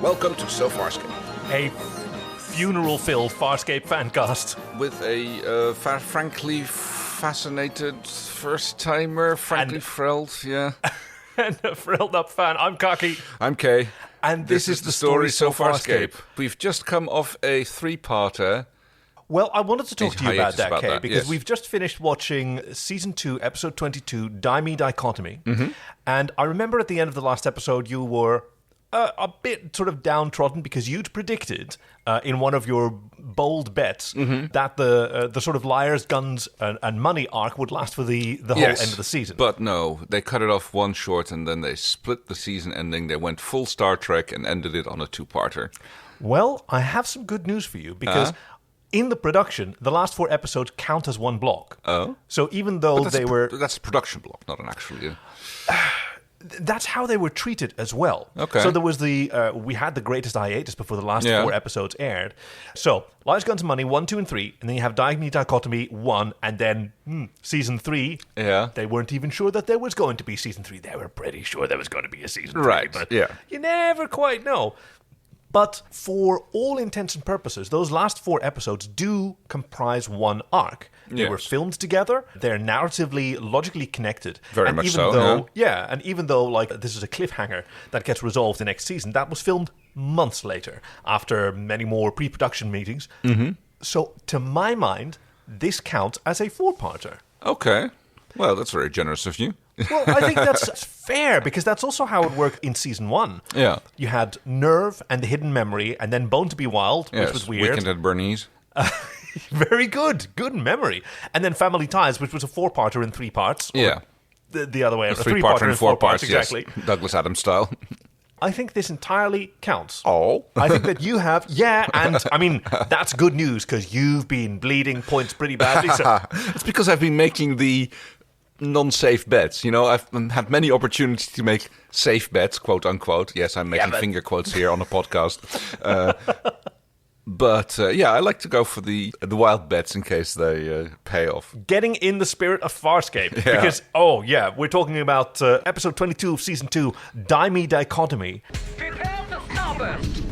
Welcome to So Farscape. A funeral-filled Farscape fancast. With a frankly fascinated first-timer, frankly thrilled, yeah. And a thrilled-up fan. I'm Kaki. I'm Kay. And this is the story So Farscape. We've just come off a three-parter. Well, I wanted to talk to you about that, Kay, because yes. we've just finished watching Season 2, Episode 22, Dichotomy. Mm-hmm. And I remember at the end of the last episode, you were a bit sort of downtrodden because you'd predicted in one of your bold bets that the sort of liars, guns, and money arc would last for the whole end of the season. But no, they cut it off one short and then they split the season ending. They went full Star Trek and ended it on a two-parter. Well, I have some good news for you because in the production, the last 4 episodes count as one block. Oh. So even though That's a production block, not an actual... That's how they were treated as well. Okay. So there was we had the greatest hiatus before the last 4 episodes aired. So, Liars, Guns, and Money, 1, 2, and 3, and then you have Dichotomy 1, and then Season 3. Yeah. They weren't even sure that there was going to be Season 3. They were pretty sure there was going to be a Season 3. Right, But yeah. you never quite know. But for all intents and purposes, those last 4 episodes do comprise one arc. They were filmed together. They're narratively, logically connected. Very much so. And even though like this is a cliffhanger that gets resolved the next season, that was filmed months later after many more pre-production meetings. Mm-hmm. So to my mind, this counts as a 4-parter. Okay. Well, that's very generous of you. Well, I think that's fair, because that's also how it worked in Season 1. Yeah. You had Nerve and The Hidden Memory, and then Bone to be Wild, which was weird. Weekend at Bernie's. Very good. Good memory. And then Family Ties, which was a 4-parter in 3 parts. Yeah. The other way around. A 3-parter in 4 parts, exactly. Yes. Douglas Adams style. I think this entirely counts. Oh. I think that you have, and I mean, that's good news, because you've been bleeding points pretty badly. So. It's because I've been making the non-safe bets. You know, I've had many opportunities to make safe bets, quote unquote. Yes, I'm making finger quotes here on a podcast. But I like to go for the wild bets in case they pay off. Getting in the spirit of Farscape. Yeah. Because, we're talking about episode 22 of Season 2, Dichotomy. Prepare for starburst!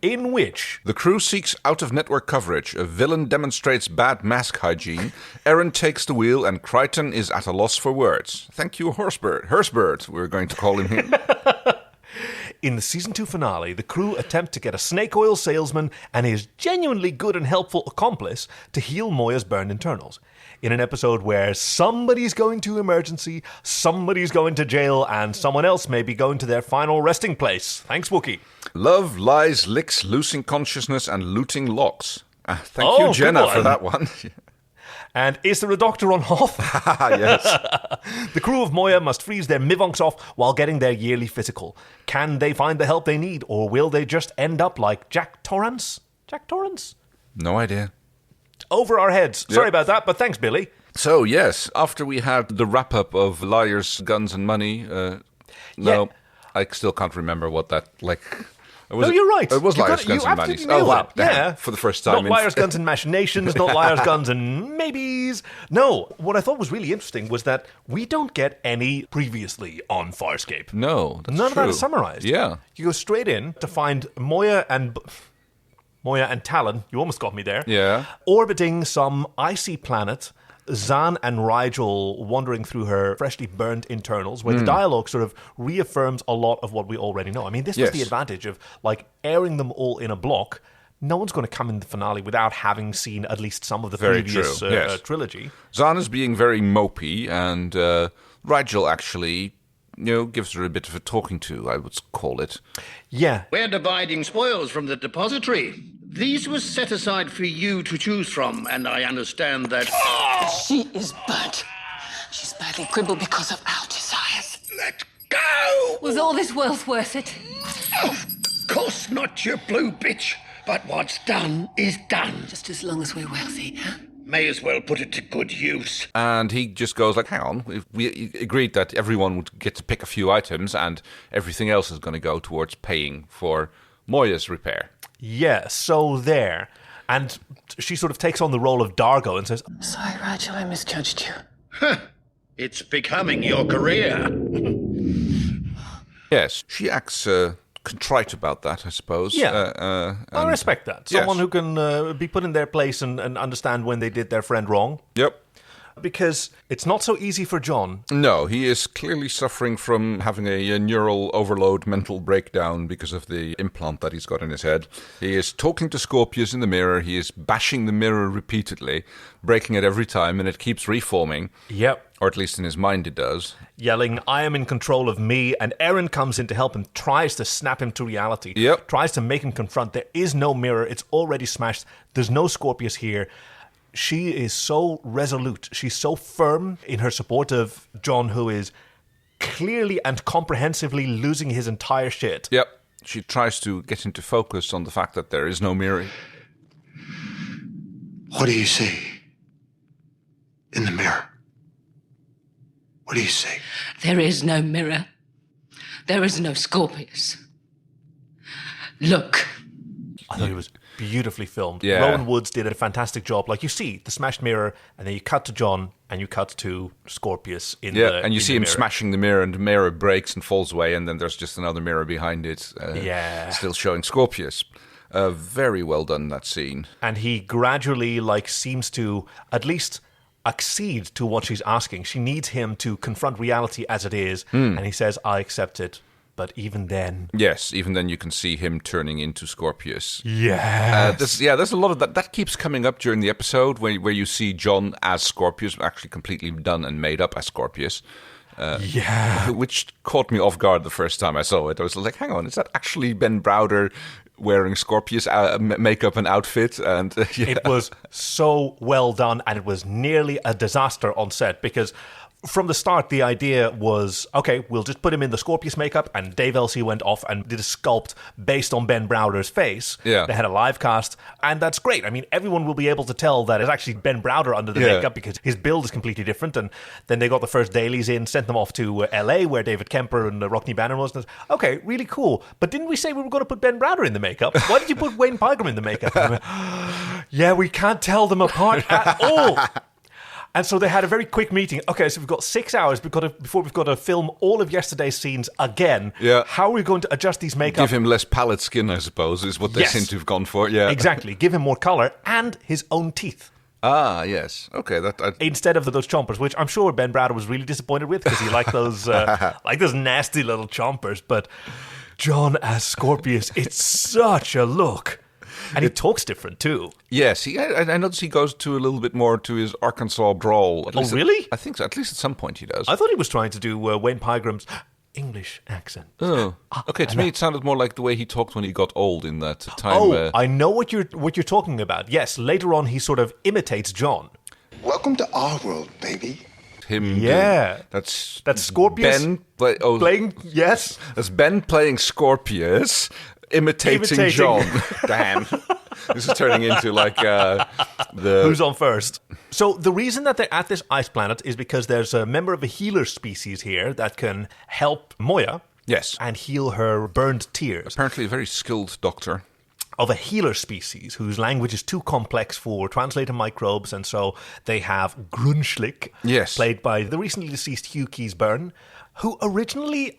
In which the crew seeks out-of-network coverage, a villain demonstrates bad mask hygiene, Aaron takes the wheel, and Crichton is at a loss for words. Thank you, Horsebird, we're going to call him here. In the Season 2 finale, the crew attempt to get a snake oil salesman and his genuinely good and helpful accomplice to heal Moya's burned internals. In an episode where somebody's going to emergency, somebody's going to jail, and someone else may be going to their final resting place. Thanks, Wookie. Love, lies, licks, losing consciousness, and looting locks. Thank you, Jenna, for that one. And is there a doctor on Hoth? Yes. The crew of Moya must freeze their mivonks off while getting their yearly physical. Can they find the help they need, or will they just end up like Jack Torrance? Jack Torrance? No idea. Over our heads. Sorry about that, but thanks, Billy. So, yes, after we had the wrap-up of Liars, Guns, and Money, I still can't remember what that, No, you're right. It was Liars, Guns, and Money. Oh, wow. Yeah. For the first time. Not Liars, Guns, and Machinations, not Liars, Guns, and Maybes. No, what I thought was really interesting was that we don't get any previously on Farscape. No, that's None true. of that is summarized. Yeah. You go straight in to find Moya and Talon, you almost got me there, orbiting some icy planet, Zan and Rigel wandering through her freshly burnt internals, where the dialogue sort of reaffirms a lot of what we already know. I mean, this was the advantage of, airing them all in a block. No one's going to come in the finale without having seen at least some of the previous trilogy. Zan is being very mopey, and Rigel actually... gives her a bit of a talking to, I would call it. Yeah. We're dividing spoils from the depository. These were set aside for you to choose from, and I understand that... She is burnt. She's badly crippled because of our desires. Let go! Was all this wealth worth it? Of course not, you blue bitch. But what's done is done. Just as long as we're wealthy, huh? May as well put it to good use. And he just goes hang on, we agreed that everyone would get to pick a few items and everything else is going to go towards paying for Moya's repair. Yeah, so there. And she sort of takes on the role of Dargo and says, Sorry, Rigel, I misjudged you. Huh. It's becoming your career. Yes, she acts contrite about that, I suppose. Yeah, I respect that. Someone who can be put in their place and understand when they did their friend wrong. Yep. Because it's not so easy for John. No, he is clearly suffering from having a neural overload mental breakdown because of the implant that he's got in his head. He is talking to Scorpius in the mirror. He is bashing the mirror repeatedly, breaking it every time, and it keeps reforming. Yep. Or at least in his mind it does. Yelling, I am in control of me, and Aaron comes in to help him, tries to snap him to reality. Yep. Tries to make him confront. There is no mirror. It's already smashed. There's no Scorpius here. She is so resolute. She's so firm in her support of John, who is clearly and comprehensively losing his entire shit. Yep. She tries to get into focus on the fact that there is no mirror. What do you see in the mirror? What do you see? There is no mirror. There is no Scorpius. Look. I thought it was beautifully filmed. Yeah. Rowan Woods did a fantastic job. Like, you see the smashed mirror, and then you cut to John, and you cut to Scorpius in the mirror. And you see him smashing the mirror, and the mirror breaks and falls away, and then there's just another mirror behind it. Still showing Scorpius. Very well done, that scene. And he gradually, seems to at least accede to what she's asking. She needs him to confront reality as it is, and he says, I accept it. But even then... Yes, even then you can see him turning into Scorpius. Yes. There's a lot of that. That keeps coming up during the episode where you see John as Scorpius, actually completely done and made up as Scorpius. Which caught me off guard the first time I saw it. I was like, hang on, is that actually Ben Browder wearing Scorpius makeup and outfit? And It was so well done, and it was nearly a disaster on set because... From the start, the idea was, okay, we'll just put him in the Scorpius makeup, and Dave Elsey went off and did a sculpt based on Ben Browder's face. Yeah. They had a live cast, and that's great. I mean, everyone will be able to tell that it's actually Ben Browder under the makeup because his build is completely different, and then they got the first dailies in, sent them off to LA, where David Kemper and Rockne Banner was. Okay, really cool. But didn't we say we were going to put Ben Browder in the makeup? Why did you put Wayne Pygram in the makeup? Yeah, we can't tell them apart at all. And so they had a very quick meeting. Okay, so we've got 6 hours before we've got to film all of yesterday's scenes again. Yeah. How are we going to adjust these makeup? Give him less pallid skin, I suppose, is what they seem to have gone for. Yeah, exactly. Give him more color and his own teeth. Ah, yes. Okay. Instead of those chompers, which I'm sure Ben Browder was really disappointed with because he liked those those nasty little chompers. But John as Scorpius, it's such a look. And he talks different, too. Yes, I noticed he goes to a little bit more to his Arkansas drawl. Really? I think so. At least at some point he does. I thought he was trying to do Wayne Pygram's English accent. Oh, okay. To me, it sounded more like the way he talked when he got old in that time. I know what you're talking about. Yes, later on he sort of imitates John. Welcome to our world, baby. That's Scorpius Ben playing. Yes, that's Ben playing Scorpius. Imitating John. Damn. This is turning into the... Who's on first? So the reason that they're at this ice planet is because there's a member of a healer species here that can help Moya. Yes. And heal her burned tears. Apparently a very skilled doctor. Of a healer species whose language is too complex for translator microbes, and so they have Grunschlick, played by the recently deceased Hugh Keays-Byrne, who originally,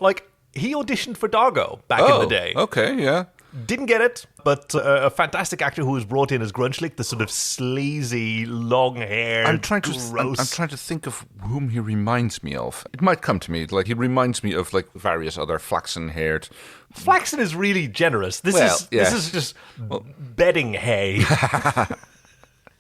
he auditioned for Dargo back in the day. Okay, yeah. Didn't get it, but a fantastic actor who was brought in as Grunschlick, the sort of sleazy, long-haired, I'm trying to think of whom he reminds me of. It might come to me. He reminds me of various other flaxen-haired. Flaxen is really generous. This is just bedding hay.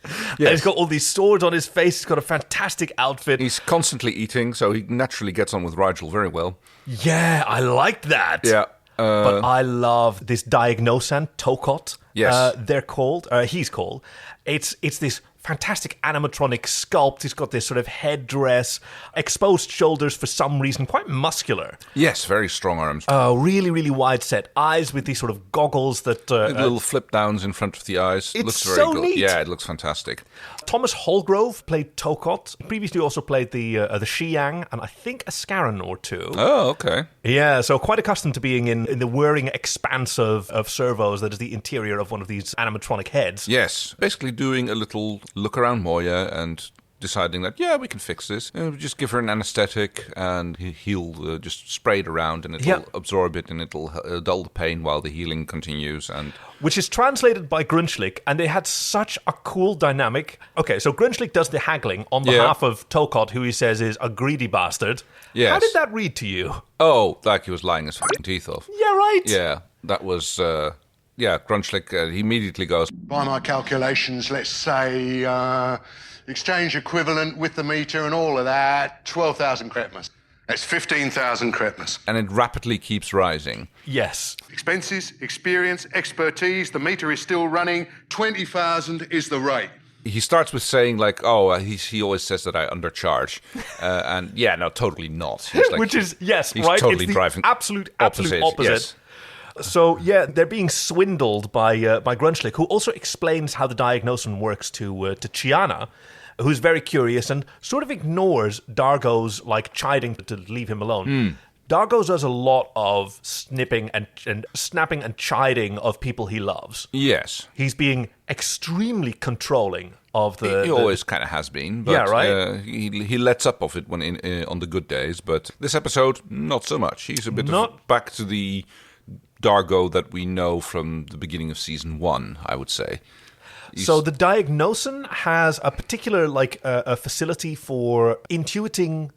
And he's got all these swords on his face. He's got a fantastic outfit. He's constantly eating, so he naturally gets on with Rigel very well. Yeah, I liked that. Yeah. But I love this Diagnosan, Tokot. Yes. They're called. He's called. It's this fantastic animatronic sculpt. He's got this sort of headdress, exposed shoulders for some reason, quite muscular. Yes, very strong arms. Really, really wide set eyes with these sort of goggles that... little flip downs in front of the eyes. It looks very so good. Neat. Yeah, it looks fantastic. Thomas Holgrove played Tokot. Previously also played the Xiang and I think a Scarron or two. Oh, okay. Yeah, so quite accustomed to being in the whirring expanse of servos that is the interior of one of these animatronic heads. Yes, basically doing a little look around Moya and deciding that, we can fix this. Just give her an anesthetic and he'll just spray it around and it'll absorb it and it'll dull the pain while the healing continues. And which is translated by Grunschlick, and they had such a cool dynamic. Okay, so Grunschlick does the haggling on behalf of Tokot, who he says is a greedy bastard. Yes. How did that read to you? Oh, like he was lying his fucking teeth off. Yeah, right. Yeah, that was... Grunschlick, he immediately goes, By my calculations, let's say exchange equivalent with the meter and all of that, 12,000 kretmas. That's 15,000 kretmas. And it rapidly keeps rising. Yes. Expenses, experience, expertise, the meter is still running, 20,000 is the rate. He starts with saying, like, he always says that I undercharge. And no, totally not. He's like, which is, he's right? Totally it's the driving absolute opposite. Yes. So, they're being swindled by Grunschlick, who also explains how the diagnosis works to Chiana, who's very curious and sort of ignores Dargo's, chiding to leave him alone. Dargo does a lot of snipping and snapping and chiding of people he loves. Yes. He's being extremely controlling of the... He always kind of has been. But, yeah, right? He lets up of it when on the good days, but this episode, not so much. He's a bit back to the Dargo that we know from the beginning of season 1, I would say. So the Diagnosin has a particular a facility for intuiting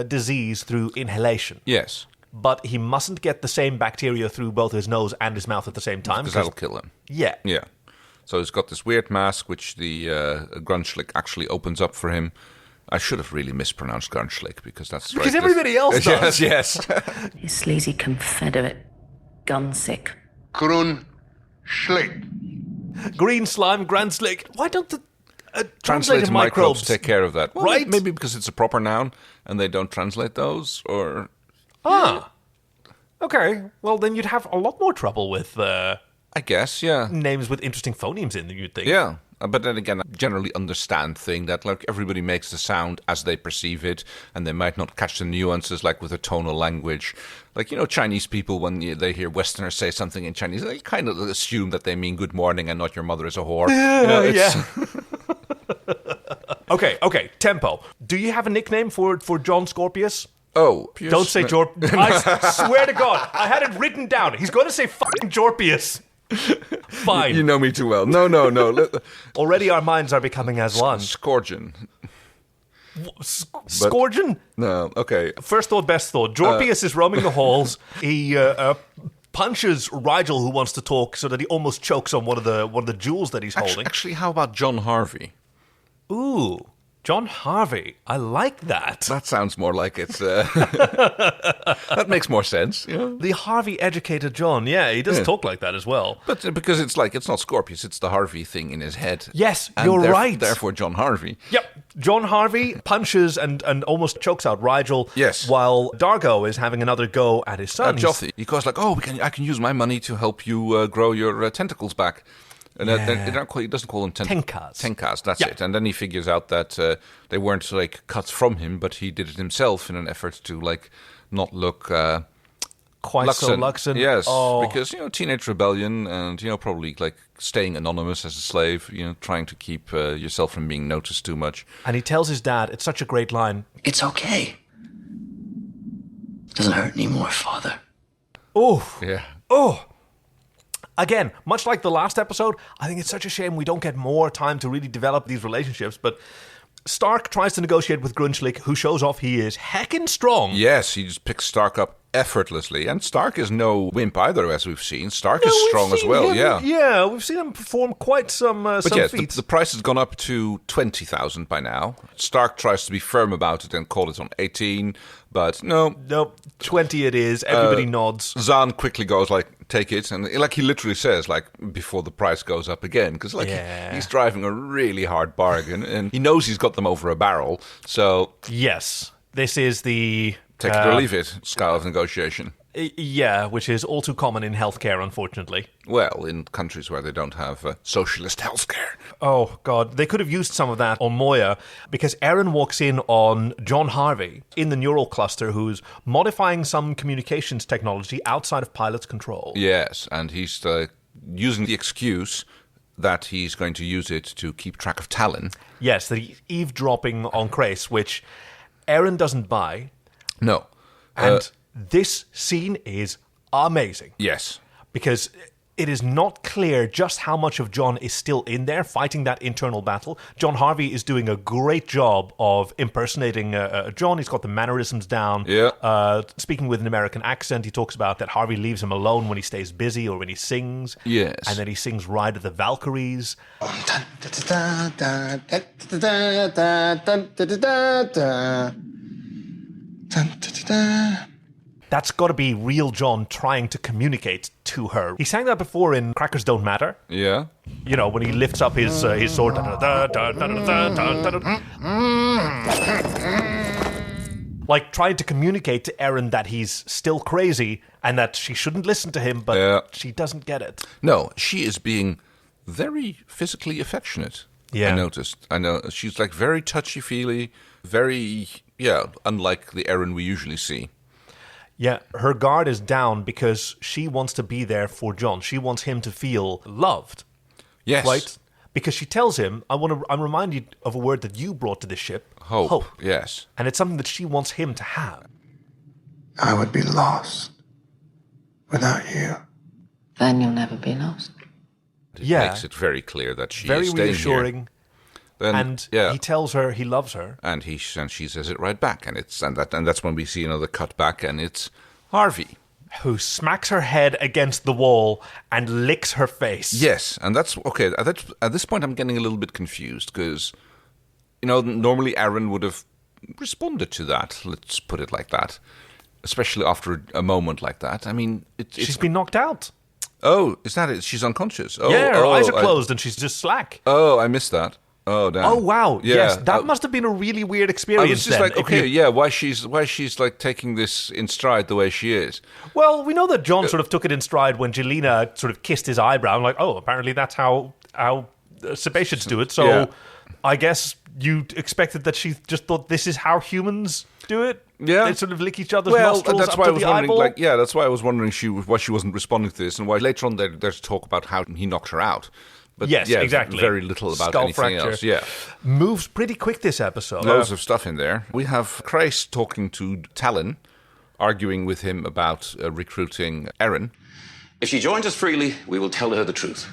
disease through inhalation. Yes. But he mustn't get the same bacteria through both his nose and his mouth at the same time. Because that'll kill him. Yeah. Yeah. So he's got this weird mask, which the Grunschlick actually opens up for him. I should have really mispronounced Grunschlick, because that's... Because everybody else does. Yes. You sleazy Confederate gunsick. Grunschlick. Green slime, Grunschlick. Why don't the translated microbes take care of that? Well, right? Maybe because it's a proper noun and they don't translate those, or... Okay. Well, then you'd have a lot more trouble with... I guess, yeah. Names with interesting phonemes in them, you'd think. Yeah. But then again, I generally understand thing that everybody makes the sound as they perceive it, and they might not catch the nuances with a tonal language. Chinese people, when they hear Westerners say something in Chinese, they kind of assume that they mean good morning and not your mother is a whore. Yeah. Okay, tempo. Do you have a nickname for John Scorpius? Oh. Don't say Jorpius. I swear to God, I had it written down. He's going to say fucking Jorpius. Fine. You know me too well. No. Already our minds are becoming as one. Scourgeon. Scourgeon? No, okay. First thought, best thought. Jorpius is roaming the halls. He punches Rigel, who wants to talk, so that he almost chokes on one of the jewels that he's holding. Actually, how about John Harvey? Ooh. John Harvey. I like that. That sounds more like it's... that makes more sense. Yeah. The Harvey-educated John. Yeah, he does talk like that as well. But because it's not Scorpius, it's the Harvey thing in his head. Yes, you're right. Therefore, John Harvey. Yep. John Harvey punches and almost chokes out Rigel. Yes. While Dargo is having another go at his son. Jotham. He goes I can use my money to help you grow your tentacles back. And he doesn't call them Tenkas, that's it. And then he figures out that they weren't cut from him, but he did it himself in an effort to not look quite Luxon. so Luxon. Yes, because teenage rebellion and probably staying anonymous as a slave, trying to keep yourself from being noticed too much. And he tells his dad, it's such a great line. It's okay. It doesn't hurt anymore, Father. Oh. Yeah. Oh. Again, much like the last episode, I think it's such a shame we don't get more time to really develop these relationships, but Stark tries to negotiate with Grunschlick, who shows off he is heckin' strong. Yes, he just picks Stark up effortlessly, and Stark is no wimp either, as we've seen. Stark is strong as well, Yeah, we've seen him perform quite some feats. The price has gone up to 20,000 by now. Stark tries to be firm about it and call it on 18, but no. Nope, 20 it is. Everybody nods. Zahn quickly goes take it, and he literally says before the price goes up again, because he's driving a really hard bargain, and he knows he's got them over a barrel. So yes, this is the take it or leave it style of negotiation. Yeah, which is all too common in healthcare, unfortunately. Well, in countries where they don't have socialist healthcare. Oh, God. They could have used some of that on Moya, because Aaron walks in on John Harvey in the neural cluster, who's modifying some communications technology outside of pilot's control. Yes, and he's using the excuse that he's going to use it to keep track of Talon. Yes, that he's eavesdropping on Crais, which Aaron doesn't buy. No. And this scene is amazing. Yes. Because it is not clear just how much of John is still in there fighting that internal battle. John Harvey is doing a great job of impersonating John. He's got the mannerisms down. Yeah. Speaking with an American accent, he talks about that Harvey leaves him alone when he stays busy or when he sings. Yes. And then he sings Ride of the Valkyries. That's got to be real John trying to communicate to her. He sang that before in Crackers Don't Matter. Yeah. You know, when he lifts up his sword. Like trying to communicate to Erin that he's still crazy and that she shouldn't listen to him, but she doesn't get it. No, she is being very physically affectionate. Yeah. I noticed. I know. She's like very touchy-feely, very, unlike the Erin we usually see. Yeah, her guard is down because she wants to be there for John. She wants him to feel loved. Yes. Right? Because she tells him, I'm reminded of a word that you brought to this ship. Hope. Yes. And it's something that she wants him to have. I would be lost without you. Then you'll never be lost. It makes it very clear that she is staying reassuring. Here. Then, and he tells her he loves her. And she says it right back. And that's when we see another cut back, and it's Harvey. Who smacks her head against the wall and licks her face. Yes, and that's okay. At this point, I'm getting a little bit confused because, normally Aaron would have responded to that. Let's put it like that, especially after a moment like that. I mean, she's been knocked out. Oh, is that it? She's unconscious. Oh, yeah, her eyes are closed and she's just slack. Oh, I missed that. Oh, damn. Oh, wow. Yeah. Yes, that must have been a really weird experience. I was just like, okay, why she's like taking this in stride the way she is. Well, we know that John sort of took it in stride when Jelena sort of kissed his eyebrow. I'm like, oh, apparently that's how Sebastians do it. So I guess you expected that she just thought this is how humans do it. Yeah, they sort of lick each other's nostrils that's up why to I was the wondering. eyeball. That's why I was wondering why she wasn't responding to this, and why later on there's talk about how he knocked her out. But yes, exactly. Very little about Skull anything fracture. else. Yeah, moves pretty quick this episode. Loads of stuff in there. We have Crais talking to Talon, arguing with him about recruiting Erin. If she joins us freely, we will tell her the truth.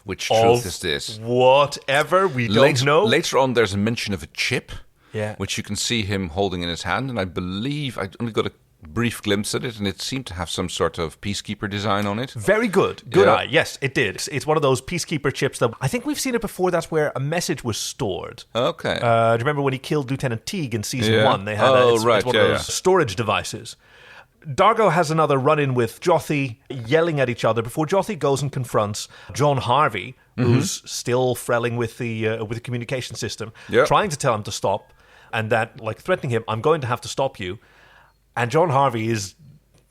Which truth is this? Whatever, we don't know. Later on, there's a mention of a chip, yeah, which you can see him holding in his hand, and I believe I only got a brief glimpse at it, and it seemed to have some sort of Peacekeeper design on it. Very good. Good eye. Yes, it did. It's one of those Peacekeeper chips that I think we've seen it before. That's where a message was stored. Okay. Do you remember when he killed Lieutenant Teague in Season 1? They had it's one of those storage devices. Dargo has another run-in with Jotham, yelling at each other before Jotham goes and confronts John Harvey, who's still frelling with the communication system, trying to tell him to stop, and that, like, threatening him, I'm going to have to stop you. And John Harvey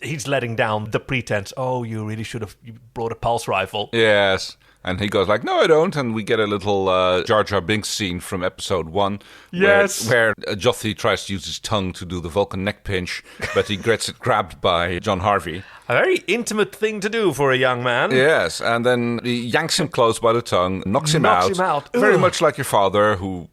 he's letting down the pretense, oh, you really should have brought a pulse rifle. Yes. And he goes like, no, I don't. And we get a little Jar Jar Binks scene from episode 1. Yes. Where Jotham tries to use his tongue to do the Vulcan neck pinch, but he gets it grabbed by John Harvey. A very intimate thing to do for a young man. Yes. And then he yanks him close by the tongue, knocks him out. Very much like your father, who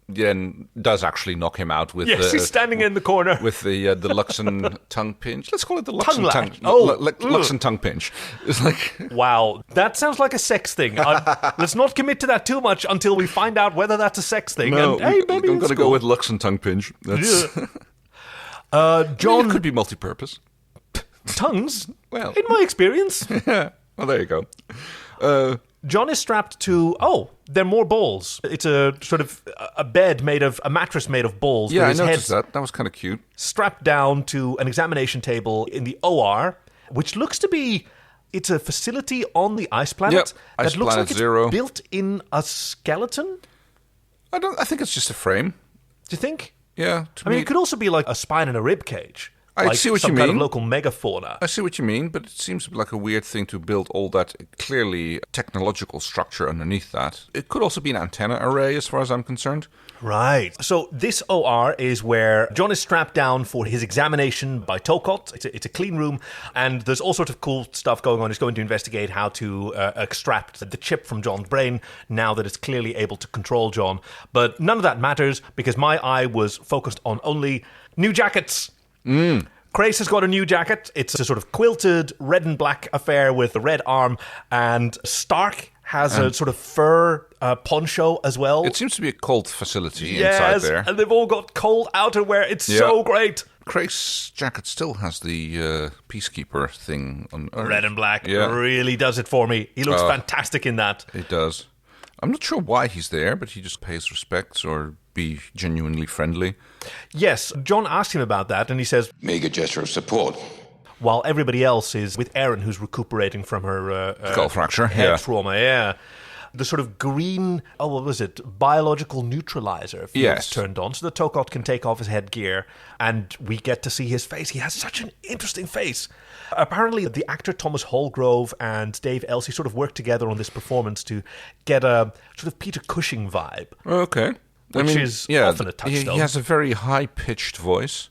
then does actually knock him out with. Yes, he's standing in the corner with the Luxon tongue pinch. Let's call it the Luxon tongue. Luxon tongue pinch. It's like, wow, that sounds like a sex thing. Let's not commit to that too much until we find out whether that's a sex thing. No, I'm going to go with Luxon tongue pinch. That's John, it could be multi-purpose. Tongues, well, in my experience. Yeah. Well, there you go. John is strapped to, there are more balls. It's a sort of a mattress made of balls. Yeah, I noticed that. That was kind of cute. Strapped down to an examination table in the OR, which looks to be, it's a facility on the ice planet that looks like it's built in a skeleton. I think it's just a frame. Do you think? Yeah. I mean, it could also be like a spine and a rib cage. I see what you mean. Kind of local megafauna. I see what you mean, but it seems like a weird thing to build all that clearly technological structure underneath that. It could also be an antenna array, as far as I'm concerned. Right. So this OR is where John is strapped down for his examination by Tokot. It's a clean room, and there's all sorts of cool stuff going on. He's going to investigate how to extract the chip from John's brain now that it's clearly able to control John. But none of that matters because my eye was focused on only new jackets. Crace has got a new jacket. It's a sort of quilted red and black affair with a red arm, and Stark has a sort of fur poncho as well. It seems to be a cold facility inside there. And they've all got cold outerwear. It's so great. Crace's jacket still has the peacekeeper thing on red and black. Really does it for me. He looks fantastic in that. He does. I'm not sure why he's there, but he just pays respects or be genuinely friendly. Yes, John asked him about that, and he says, Make a gesture of support. While everybody else is with Erin, who's recuperating from her skull fracture, head trauma, The sort of green, what was it, biological neutralizer feels turned on, so the Tokot can take off his headgear, and we get to see his face. He has such an interesting face. Apparently, the actor Thomas Holgrove and Dave Elsey sort of worked together on this performance to get a sort of Peter Cushing vibe. Okay. Which is often a touchstone. He has a very high-pitched voice,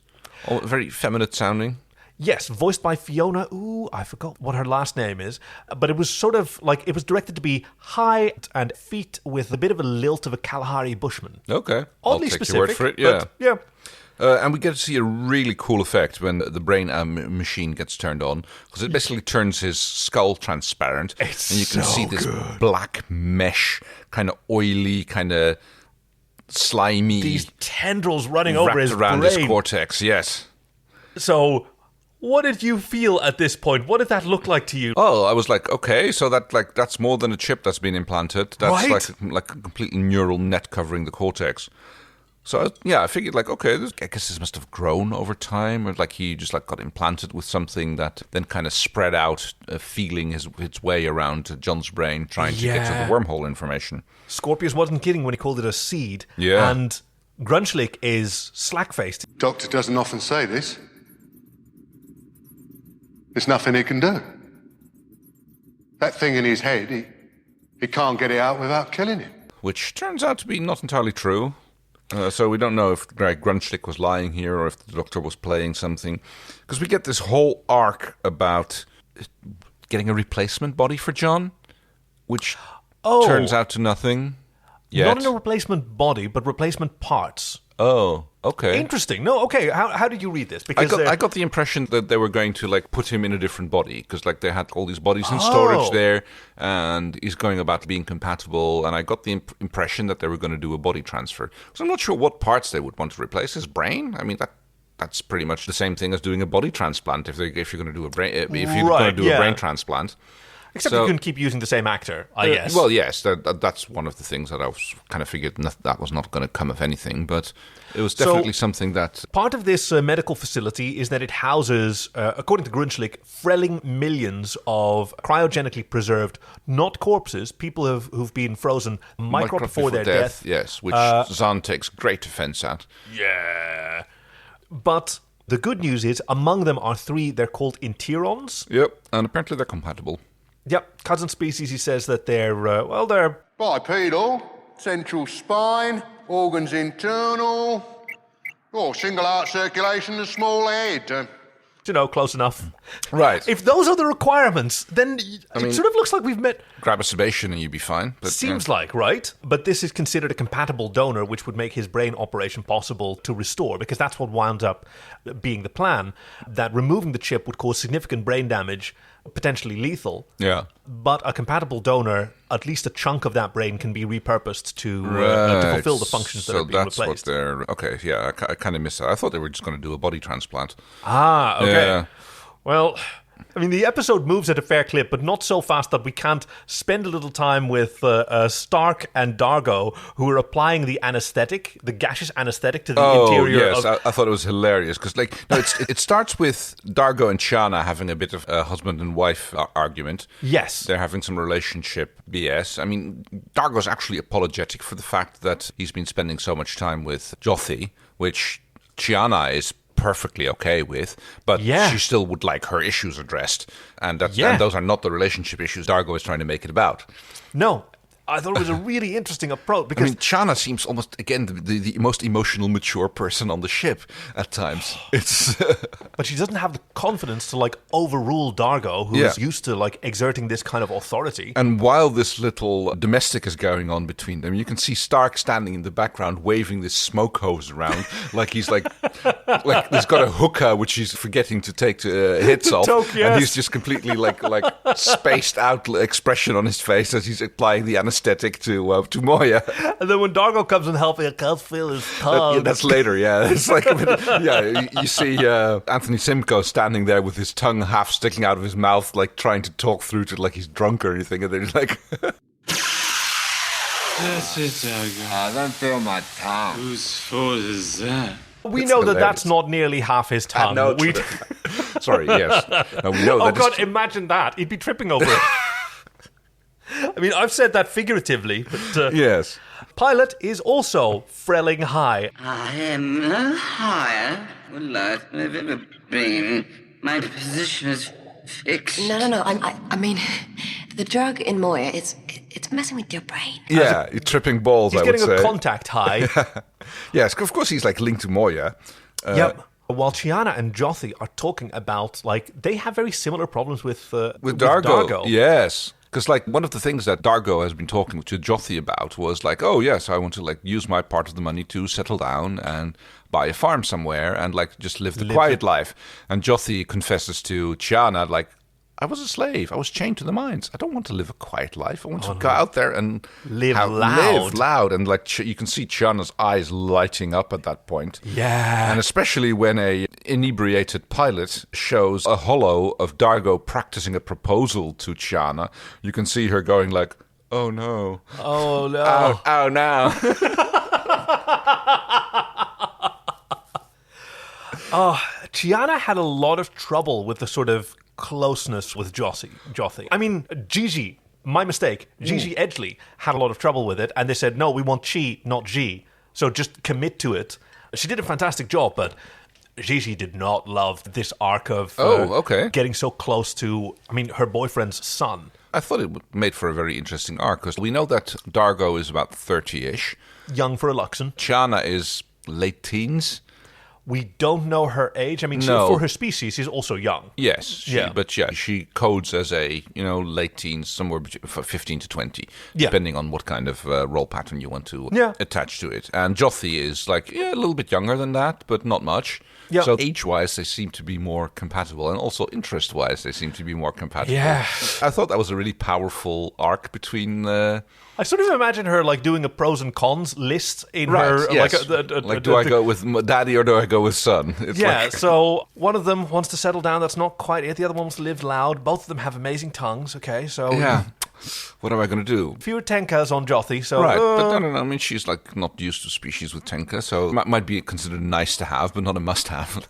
very feminine sounding. Yes, voiced by Fiona. Ooh, I forgot what her last name is. But it was sort of like, it was directed to be high and feet with a bit of a lilt of a Kalahari Bushman. Okay. Oddly I'll take specific, your word for it, yeah. Yeah. And we get to see a really cool effect when the brain machine gets turned on, because it basically turns his skull transparent. And you can see this black mesh, kind of oily, kind of slimy. These tendrils running over his around brain. his cortex, yes. So, what did you feel at this point? What did that look like to you? Oh, I was like, okay, so that's more than a chip that's been implanted. That's like a completely neural net covering the cortex. So, I figured, like, okay, I guess this must have grown over time, or like he just like got implanted with something that then kind of spread out, feeling its way around John's brain, trying to get to the wormhole information. Scorpius wasn't kidding when he called it a seed. Yeah. And Grunchlick is slack-faced. Doctor doesn't often say this. There's nothing he can do. That thing in his head, he can't get it out without killing him. Which turns out to be not entirely true. So we don't know if Greg Grunchlick was lying here or if the Doctor was playing something. Because we get this whole arc about getting a replacement body for John, which turns out to nothing yet. Not in a replacement body, but replacement parts. Oh, okay. Interesting. No, okay. How did you read this? Because I got the impression that they were going to like put him in a different body because like they had all these bodies in storage there, and he's going about being compatible. And I got the impression that they were going to do a body transfer. So I'm not sure what parts they would want to replace. His brain? I mean, that's pretty much the same thing as doing a body transplant. If you're going to do a brain, if you're going to do a brain transplant. Except you couldn't keep using the same actor, I guess. Well, yes, that's one of the things that I was kind of figured that was not going to come of anything, but it was definitely something that... Part of this medical facility is that it houses, according to Grunchlick, frelling millions of cryogenically preserved, not corpses, people who've been frozen micro before their death. Yes, which Zahn takes great offense at. Yeah. But... the good news is, among them are 3, they're called interons. Yep, and apparently they're compatible. Yep, cousin species, he says that they're... bipedal, central spine, organs internal, single heart circulation and small head. Close enough. Right. If those are the requirements, then it sort of looks like we've met... grab a sedation and you'd be fine. But, Seems like, right? But this is considered a compatible donor, which would make his brain operation possible to restore, because that's what wound up being the plan, that removing the chip would cause significant brain damage, potentially lethal. Yeah. But a compatible donor, at least a chunk of that brain can be repurposed to fulfill the functions that are being replaced. So that's what they're... Okay, yeah, I kind of missed that. I thought they were just going to do a body transplant. Ah, okay. Yeah. Well... I mean, the episode moves at a fair clip, but not so fast that we can't spend a little time with Stark and Dargo, who are applying the anesthetic, the gaseous anesthetic to the interior. Yes, I thought it was hilarious because, it starts with Dargo and Chiana having a bit of a husband and wife argument. Yes, they're having some relationship BS. I mean, Dargo's actually apologetic for the fact that he's been spending so much time with Jothi, which Chiana is perfectly okay with, but she still would like her issues addressed. And those are not the relationship issues Dargo is trying to make it about. No. I thought it was a really interesting approach because Chiana seems almost, again, the most emotional, mature person on the ship at times. But she doesn't have the confidence to overrule Dargo, who's used to exerting this kind of authority. And while this little domestic is going on between them, you can see Stark standing in the background waving this smoke hose around, like he's like he's got a hookah which he's forgetting to take hits off, and he's just completely like spaced out expression on his face as he's applying the anesthetic to Moya. And then when Dargo comes and helps, I can't feel his tongue. That's later, yeah. It's like, you see Anthony Simcoe standing there with his tongue half sticking out of his mouth, like trying to talk through to it like he's drunk or anything, and then he's like... That's it, Dargo. I don't feel my tongue. Whose fault is that? We know that that's not nearly half his tongue. Sorry, yes. No, we know that. Oh, God, imagine that. He'd be tripping over it. I mean, I've said that figuratively, but... yes. Pilot is also frelling high. I am no higher than life I've ever been. My position is fixed. No. I mean, the drug in Moya, it's messing with your brain. Yeah, you're tripping balls, I would say. He's getting a contact high. Yes, of course he's linked to Moya. Yep. While Chiana and Jothi are talking about, they have very similar problems with Dargo. Yes. Because, one of the things that Dargo has been talking to Jothi about was oh, yes, I want to, use my part of the money to settle down and buy a farm somewhere and, just live the quiet life. And Jothi confesses to Chiana, I was a slave. I was chained to the mines. I don't want to live a quiet life. I want to go out there and live loud. And you can see Chiana's eyes lighting up at that point. Yeah. And especially when a inebriated pilot shows a holo of Dargo practicing a proposal to Chiana, you can see her going oh no. Oh no. Oh no. Chiana had a lot of trouble with the sort of closeness with Jothi. I mean, Gigi, my mistake. Gigi Edgley had a lot of trouble with it, and they said, no, we want Chi, not G. So just commit to it. She did a fantastic job, but Gigi did not love this arc of getting so close to, her boyfriend's son. I thought it made for a very interesting arc, because we know that Dargo is about 30-ish. Young for a Luxon. Chiana is late teens. We don't know her age. For her species, she's also young. Yes, she codes as a late teens, somewhere between 15 to 20, depending on what kind of role pattern you want to attach to it. And Jothi is a little bit younger than that, but not much. Yeah. So age-wise, they seem to be more compatible, and also interest-wise, they seem to be more compatible. Yeah, I thought that was a really powerful arc between. I sort of imagine her doing a pros and cons list in her. Yes. Do I go with daddy or do I go with son? It's so one of them wants to settle down. That's not quite it. The other one wants to live loud. Both of them have amazing tongues. Okay, so what am I going to do? Fewer tenkas on Jothi. So right, but no, she's not used to species with tenka, so it might be considered nice to have, but not a must-have.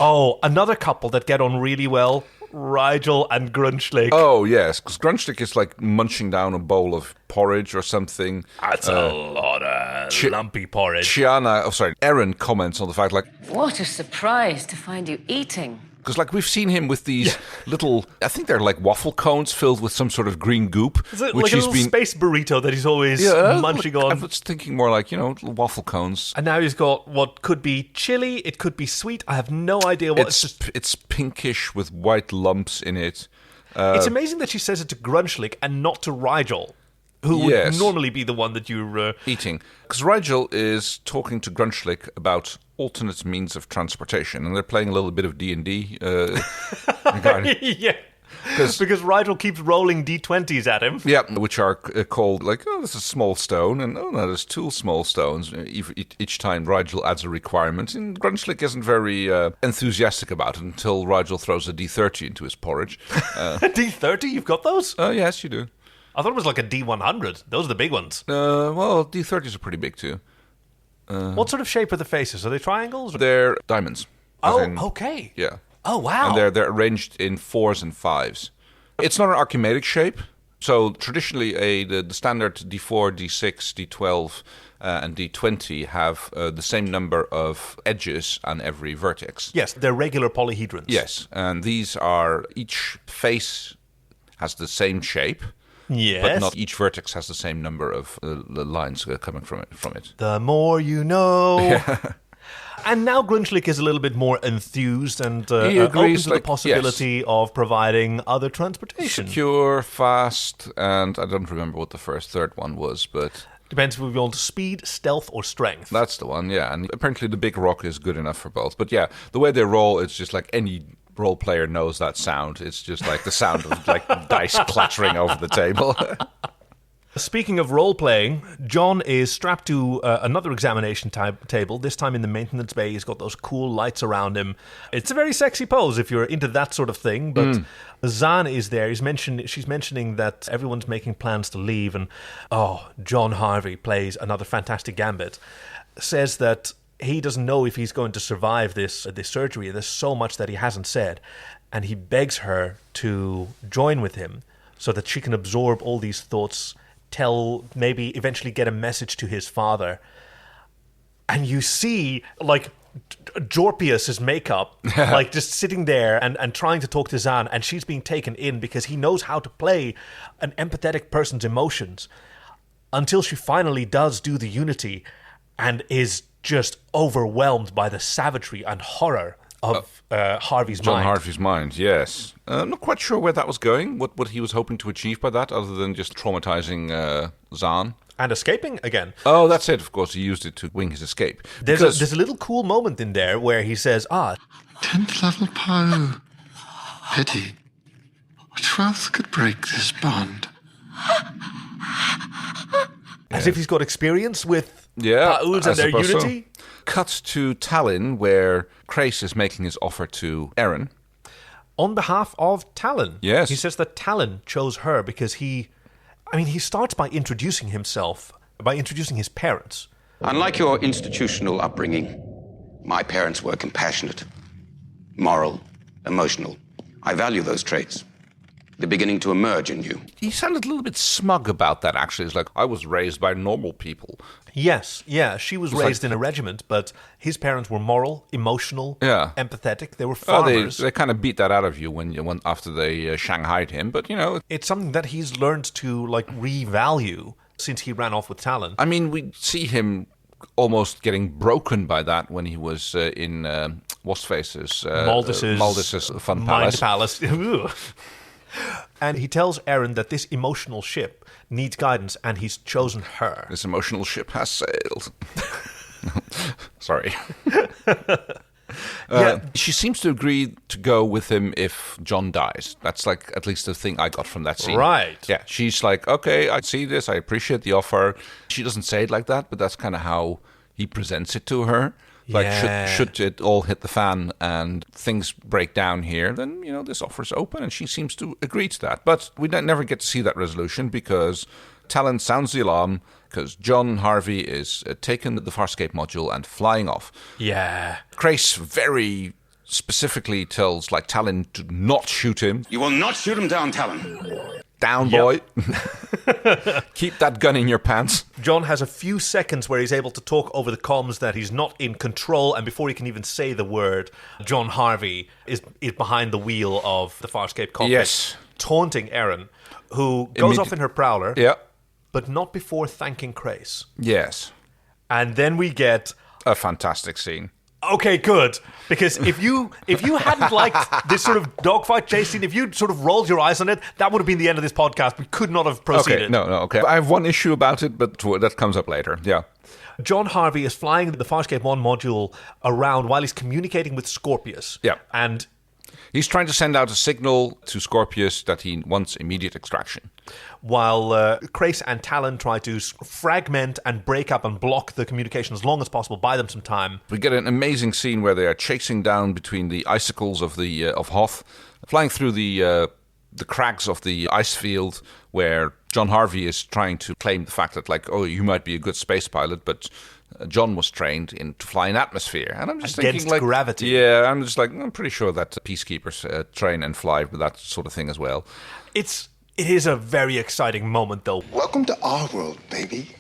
Oh, another couple that get on really well. Rigel and Grunchlik. Oh, yes, because Grunchlik is munching down a bowl of porridge or something. That's a lot of lumpy porridge. Erin comments on the fact what a surprise to find you eating. Because we've seen him with these little, I think they're waffle cones filled with some sort of green goop. Is it which a little space burrito that he's always munching on? I was thinking more little waffle cones. And now he's got what could be chili, it could be sweet. I have no idea what it's pinkish with white lumps in it. It's amazing that she says it to Grunchlik and not to Rigel, who would normally be the one that you're eating. Because Rigel is talking to Grunchlik about alternate means of transportation, and they're playing a little bit of D&D. Yeah. Because Rigel keeps rolling D20s at him. Yeah, which are called this is a small stone, and no, there's two small stones. Each time Rigel adds a requirement, and Grunchlik isn't very enthusiastic about it until Rigel throws a D30 into his porridge. D30? You've got those? Yes, you do. I thought it was a D100. Those are the big ones. Well, D30s are pretty big too. What sort of shape are the faces? Are they triangles? They're diamonds. Okay. Yeah. Oh, wow. And they're arranged in 4s and 5s. It's not an Archimedes shape. So traditionally, the standard D4, D6, D12, and D20 have the same number of edges on every vertex. Yes, they're regular polyhedrons. Yes, and these are, each face has the same shape. Yes. But not each vertex has the same number of the lines coming from it. The more you know. And now Grunschlick is a little bit more enthused and open to the possibility of providing other transportation. Secure, fast, and I don't remember what the third one was, but... Depends if we want speed, stealth, or strength. That's the one, yeah. And apparently the big rock is good enough for both. But yeah, the way they roll, it's just like any role player knows that sound. It's just like the sound of like dice clattering over the table. Speaking of role-playing, John is strapped to another examination table. This time in the maintenance bay, he's got those cool lights around him. It's a very sexy pose if you're into that sort of thing, but Zahn is there. She's mentioning that everyone's making plans to leave, and John Harvey plays another fantastic gambit, says that he doesn't know if he's going to survive this surgery. There's so much that he hasn't said, and he begs her to join with him so that she can absorb all these thoughts, maybe eventually get a message to his father. And you see, like, Jorpius's makeup, like, just sitting there and trying to talk to Zahn, and she's being taken in because he knows how to play an empathetic person's emotions, until she finally does do the unity and is just overwhelmed by the savagery and horror of Harvey's John mind. Harvey's mind, yes. I'm not quite sure where that was going, what he was hoping to achieve by that, other than just traumatizing Zahn. And escaping again. Oh, that's it. Of course, he used it to wing his escape. There's a little cool moment in there where he says, 10th level Poe. Pity. A 12th could break this bond. As if he's got experience with Pa'uds and their unity. So. Cut to Talon, where Crace is making his offer to Eren. On behalf of Talon. Yes. He says that Talon chose her because he starts by introducing himself, by introducing his parents. Unlike your institutional upbringing, my parents were compassionate, moral, emotional. I value those traits. They're beginning to emerge in you. He sounded a little bit smug about that, actually. It's like, I was raised by normal people. Yes, yeah, she was raised in a regiment, but his parents were moral, emotional, empathetic. They were farmers. They kind of beat that out of you after they shanghaied him, but, it's something that he's learned to, like, revalue since he ran off with Talon. I mean, we see him almost getting broken by that when he was in What's-Face's Maldus's Fun Mind Palace. And he tells Eren that this emotional ship needs guidance, and he's chosen her. This emotional ship has sailed. Sorry. She seems to agree to go with him if John dies. That's like at least the thing I got from that scene. Right. Yeah, she's like, okay, I see this, I appreciate the offer. She doesn't say it like that, but that's kind of how he presents it to her. Like, should it all hit the fan and things break down here, then, this offer's open, and she seems to agree to that. But we never get to see that resolution because Talon sounds the alarm because John Harvey is taking the Farscape module and flying off. Yeah. Crace very specifically tells, Talon to not shoot him. You will not shoot him down, Talon. Down, boy. Keep that gun in your pants. John has a few seconds where he's able to talk over the comms that he's not in control, and before he can even say the word, John Harvey is behind the wheel of the Farscape cockpit, taunting Eren, who goes off in her prowler, but not before thanking Crace. Yes. And then we get a fantastic scene. Okay, good. Because if you hadn't liked this sort of dogfight chase scene, if you'd sort of rolled your eyes on it, that would have been the end of this podcast. We could not have proceeded. Okay. I have one issue about it, but that comes up later. Yeah. John Harvey is flying the Farscape 1 module around while he's communicating with Scorpius. Yeah. And he's trying to send out a signal to Scorpius that he wants immediate extraction. While Crace and Talon try to fragment and break up and block the communication as long as possible, buy them some time. We get an amazing scene where they are chasing down between the icicles of Hoth, flying through the crags of the ice field, where John Harvey is trying to claim the fact that, you might be a good space pilot, but John was trained to fly in atmosphere. And I'm just against thinking, gravity. Yeah, I'm pretty sure that peacekeepers train and fly with that sort of thing as well. It is a very exciting moment, though. Welcome to our world, baby.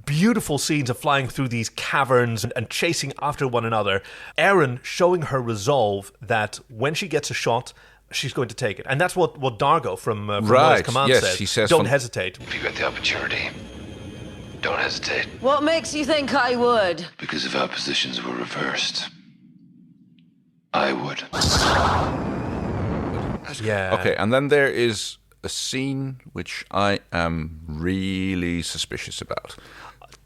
Beautiful scenes of flying through these caverns and chasing after one another. Erin showing her resolve that when she gets a shot, she's going to take it. And that's what Dargo from Moya's Command says. He says, don't hesitate. If you get the opportunity, don't hesitate. What makes you think I would? Because if our positions were reversed, I would. Yeah. Okay, and then there is a scene which I am really suspicious about.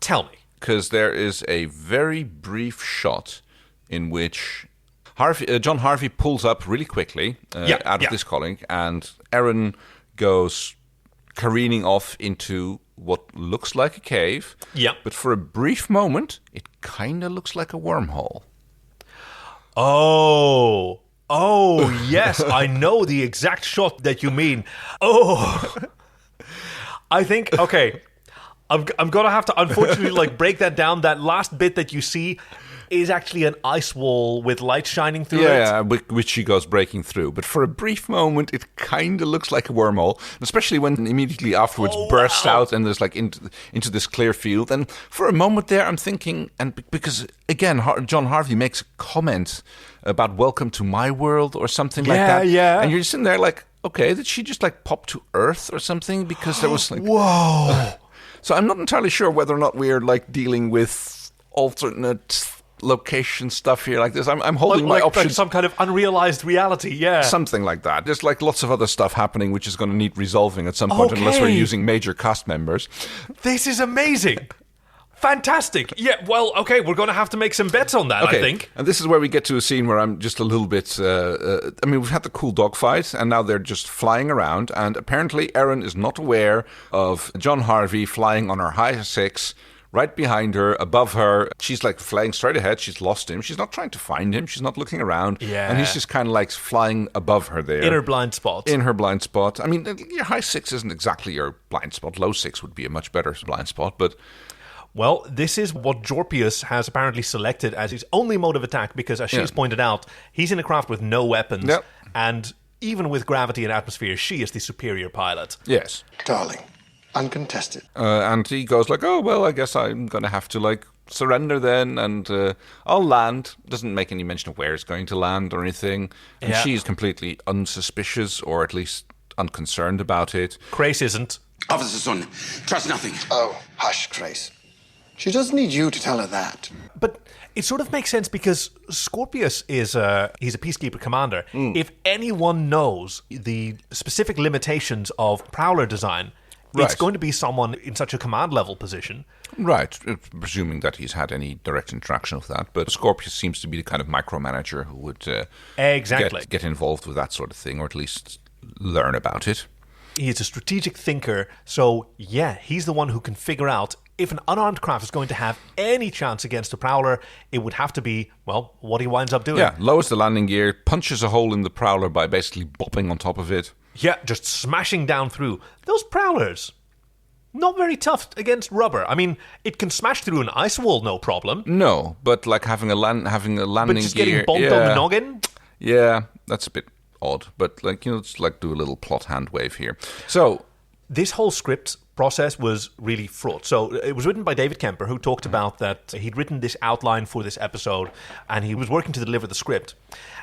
Tell me. Because there is a very brief shot in which John Harvey pulls up really quickly out of this colony, and Erin goes careening off into what looks like a cave. Yeah. But for a brief moment, it kind of looks like a wormhole. Oh, yes, I know the exact shot that you mean. Oh, I think, okay, I'm going to have to unfortunately break that down. That last bit that you see is actually an ice wall with light shining through it. Yeah, which she goes breaking through. But for a brief moment, it kind of looks like a wormhole, especially when immediately afterwards bursts out and there's into this clear field. And for a moment there, I'm thinking, and because again, John Harvey makes a comment about "Welcome to my world" or something like that. Yeah. And you're sitting there like, okay, did she just pop to Earth or something? Because there was whoa. So I'm not entirely sure whether or not we're dealing with alternate location stuff here like this. I'm holding my options. Like some kind of unrealized reality, yeah. Something like that. There's lots of other stuff happening which is going to need resolving at some point unless we're using major cast members. This is amazing. Fantastic. Yeah, well, okay, we're going to have to make some bets on that, I think. And this is where we get to a scene where I'm just a little bit... we've had the cool dogfight, and now they're just flying around, and apparently Erin is not aware of John Harvey flying on her high six, right behind her, above her. She's flying straight ahead. She's lost him. She's not trying to find him. She's not looking around. Yeah. And he's just kind of flying above her there. In her blind spot. In her blind spot. I mean, your high six isn't exactly your blind spot. Low six would be a much better blind spot, but... Well, this is what Jorpius has apparently selected as his only mode of attack because, as she's pointed out, he's in a craft with no weapons, and even with gravity and atmosphere, she is the superior pilot. Yes. Darling, uncontested. And he goes oh, well, I guess I'm going to have to, surrender then, and I'll land. Doesn't make any mention of where it's going to land or anything. And she's completely unsuspicious, or at least unconcerned about it. Crace isn't. Officer Sun, trust nothing. Oh, hush, Crace. She doesn't need you to tell her that. But it sort of makes sense because Scorpius he's a peacekeeper commander. If anyone knows the specific limitations of Prowler design, it's going to be someone in such a command level position. Right, presuming that he's had any direct interaction with that. But Scorpius seems to be the kind of micromanager who would get involved with that sort of thing, or at least learn about it. He's a strategic thinker, so he's the one who can figure out if an unarmed craft is going to have any chance against a Prowler, it would have to be, well, what he winds up doing. Yeah, lowers the landing gear, punches a hole in the Prowler by basically bopping on top of it. Yeah, just smashing down through. Those Prowlers, not very tough against rubber. I mean, it can smash through an ice wall, no problem. No, but having a landing but just gear... getting bombed on the noggin? Yeah, that's a bit odd. But, just do a little plot hand wave here. So... This whole script process was really fraught. So it was written by David Kemper, who talked about that he'd written this outline for this episode, and he was working to deliver the script.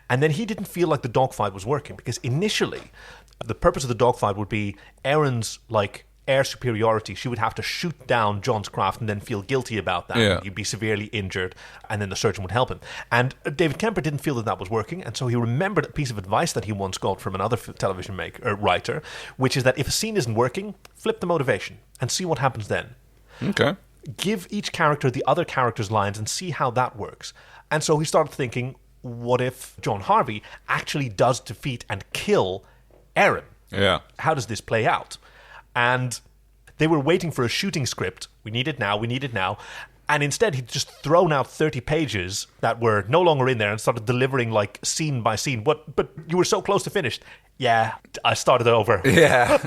And then he didn't feel like the dogfight was working, because initially, the purpose of the dogfight would be Erin's, air superiority. She would have to shoot down John's craft and then feel guilty about that. Yeah. He'd be severely injured, and then the surgeon would help him. And David Kemper didn't feel that was working, and so he remembered a piece of advice that he once got from another television writer, which is that if a scene isn't working, flip the motivation and see what happens then. Okay. Give each character the other character's lines and see how that works. And so he started thinking, what if John Harvey actually does defeat and kill Erin? Yeah. How does this play out? And they were waiting for a shooting script. We need it now. And instead, he'd just thrown out 30 pages that were no longer in there and started delivering scene by scene. But you were so close to finished. Yeah, I started over. Yeah.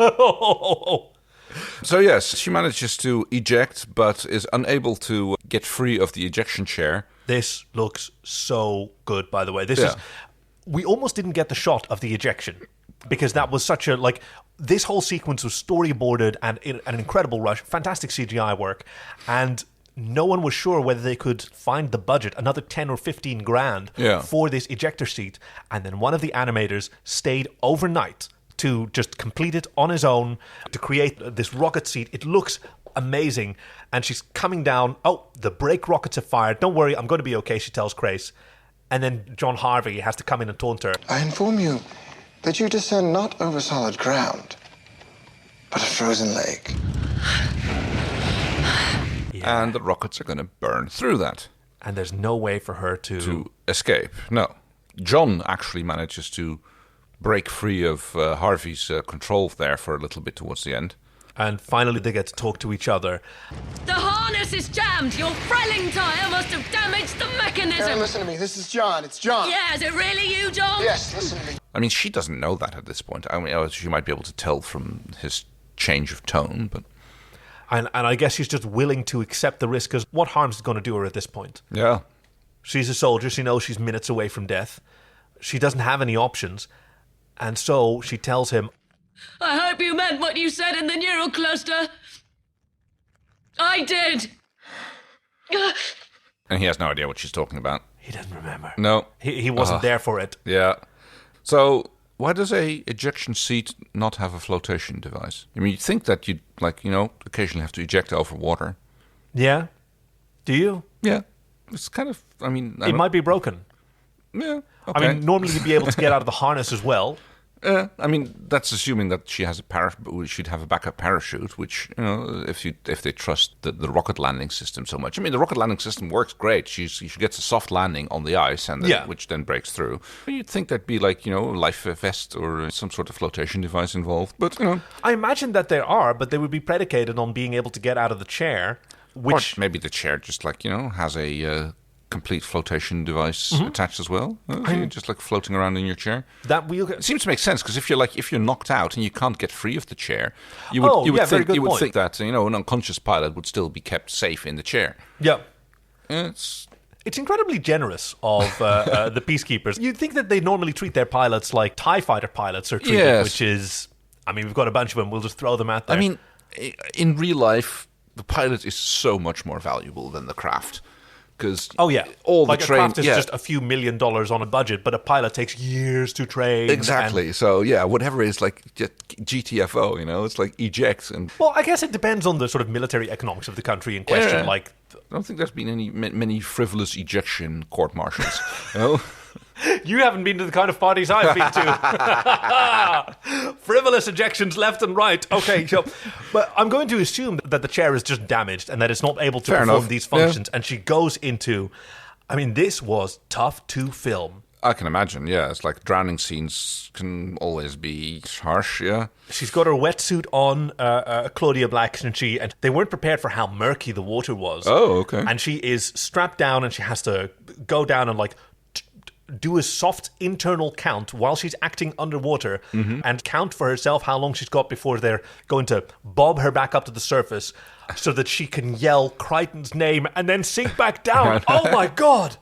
So yes, she manages to eject, but is unable to get free of the ejection chair. This looks so good, by the way. This is we almost didn't get the shot of the ejection because that was such a, like, this whole sequence was storyboarded and in an incredible rush, fantastic CGI work, and no one was sure whether they could find the budget, another 10 or 15 grand for this ejector seat. And then one of the animators stayed overnight to just complete it on his own, to create this rocket seat. It looks amazing. And she's coming down. Oh, the brake rockets have fired. Don't worry, I'm going to be okay, she tells Grace. And then John Harvey has to come in and taunt her. I inform you that you descend not over solid ground, but a frozen lake. Yeah. And the rockets are going to burn through that. And there's no way for her to escape. No. John actually manages to break free of Harvey's control there for a little bit towards the end. And finally they get to talk to each other. The harness is jammed. Your Frelling tyre must have damaged the mechanism. Aaron, listen to me. This is John. It's John. Yeah, is it really you, John? Yes, listen to me. I mean, she doesn't know that at this point. I mean, she might be able to tell from his change of tone, but... And I guess she's just willing to accept the risk, because what harm's it going to do her at this point? Yeah. She's a soldier. She knows she's minutes away from death. She doesn't have any options. And so she tells him, I hope you meant what you said in the neural cluster. I did. And he has no idea what she's talking about. He doesn't remember. No. He wasn't there for it. Yeah. So why does a ejection seat not have a flotation device? I mean, you'd think that you'd, like, you know, occasionally have to eject over water. Yeah. Do you? Yeah. It's kind of, I mean... It might be broken. Yeah. Okay. I mean, normally you'd be able to get out of the harness as well. I mean, that's assuming that she has she'd have a backup parachute, which, you know, if they trust the rocket landing system so much. I mean, the rocket landing system works great. She gets a soft landing on the ice, and which then breaks through. You'd think there'd be, like, you know, a life vest or some sort of flotation device involved, but, you know. I imagine that there are, but they would be predicated on being able to get out of the chair, which... Or maybe the chair just, like, you know, has a... complete flotation device attached as well, just like floating around in your chair. It seems to make sense, because if you're knocked out and you can't get free of the chair, you would think that, you know, an unconscious pilot would still be kept safe in the chair. Yeah, it's incredibly generous of the peacekeepers. You'd think that they normally treat their pilots like TIE fighter pilots are treated, which is, I mean, we've got a bunch of them. We'll just throw them out there. I mean, in real life, the pilot is so much more valuable than the craft. All like the a craft is just a few $1 million on a budget, but a pilot takes years to train. Exactly. So whatever is like GTFO, you know, it's like eject and. Well, I guess it depends on the sort of military economics of the country in question. Yeah. Like, I don't think there's been many frivolous ejection court-martials. You know? You haven't been to the kind of parties I've been to. Frivolous ejections left and right. Okay, so, but I'm going to assume that the chair is just damaged and that it's not able to perform these functions. Yeah. And she goes into, I mean, this was tough to film. I can imagine, yeah. It's like drowning scenes can always be harsh, yeah. She's got her wetsuit on, Claudia Black, and they weren't prepared for how murky the water was. Oh, okay. And she is strapped down and she has to go down and like do a soft internal count while she's acting underwater and count for herself how long she's got before they're going to bob her back up to the surface so that she can yell Crichton's name and then sink back down. Oh my God.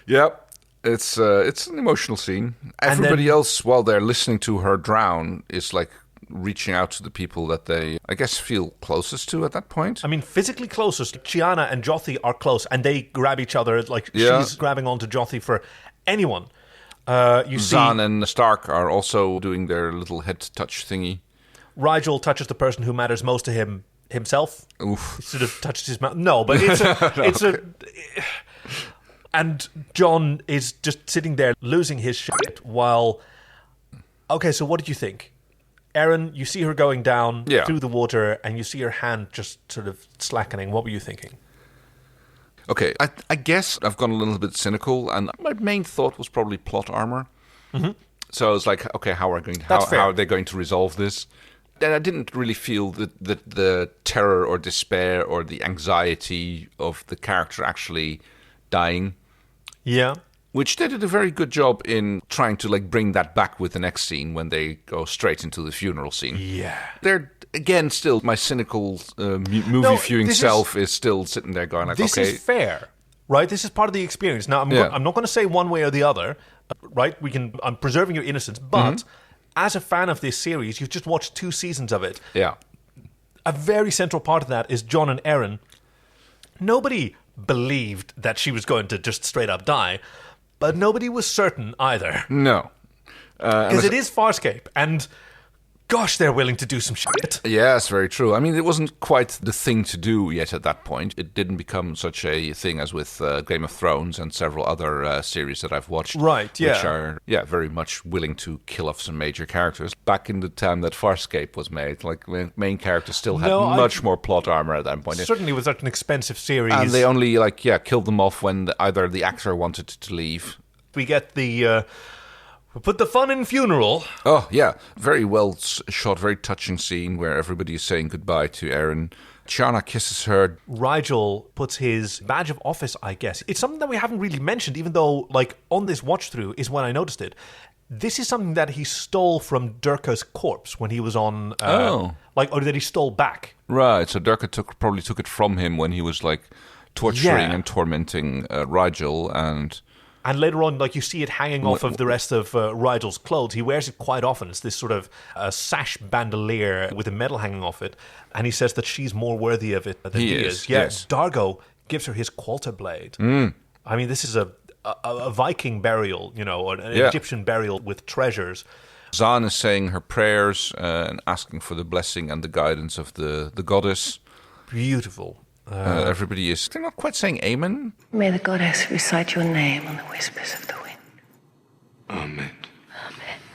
Yep. It's an emotional scene. Everybody else, while they're listening to her drown, is like reaching out to the people that they, I guess, feel closest to at that point. I mean, physically closest. Chiana and Jothi are close, and they grab each other. Like, she's grabbing onto Jothi for anyone. Zahn and Stark are also doing their little head touch thingy. Rigel touches the person who matters most to him himself. Oof. He sort of touches his mouth. No, but it's and John is just sitting there losing his shit while... Okay, so what did you think? Aaron, you see her going down through the water and you see her hand just sort of slackening. What were you thinking? Okay, I guess I've gone a little bit cynical, and my main thought was probably plot armor. So I was like, okay, how are they going to resolve this? And I didn't really feel the terror or despair or the anxiety of the character actually dying. Yeah. Which they did a very good job in trying to like bring that back with the next scene when they go straight into the funeral scene. Yeah. They're, again, still, my cynical movie viewing self is still sitting there going like, this is fair, right? This is part of the experience. Now, I'm not going to say one way or the other. right? I'm preserving your innocence, but as a fan of this series, you've just watched 2 seasons of it. Yeah. A very central part of that is John and Erin. Nobody believed that she was going to just straight up die, but nobody was certain either. No. Because it is Farscape, and gosh, they're willing to do some shit. Yeah, it's very true. I mean, it wasn't quite the thing to do yet at that point. It didn't become such a thing as with Game of Thrones and several other series that I've watched. Right, yeah. Which are, very much willing to kill off some major characters. Back in the time that Farscape was made, like, main characters still had much more plot armor at that point. Certainly was such an expensive series. And they only, killed them off when either the actor wanted to leave. We get the... We put the fun in funeral. Oh, yeah. Very well shot, very touching scene where everybody is saying goodbye to Erin. Chiana kisses her. Rigel puts his badge of office, I guess. It's something that we haven't really mentioned, even though, on this watch-through is when I noticed it. This is something that he stole from Durka's corpse when he was on... or that he stole back. Right, so Durka probably took it from him when he was, torturing and tormenting Rigel, And later on, you see it hanging off of the rest of Rigel's clothes. He wears it quite often. It's this sort of sash bandolier with a medal hanging off it. And he says that she's more worthy of it than he is. Yes. Dargo gives her his qualter blade. I mean, this is a Viking burial, or an Egyptian burial with treasures. Zaan is saying her prayers and asking for the blessing and the guidance of the goddess. Beautiful. Everybody is... They're not quite saying amen. May the goddess recite your name on the whispers of the wind. Amen.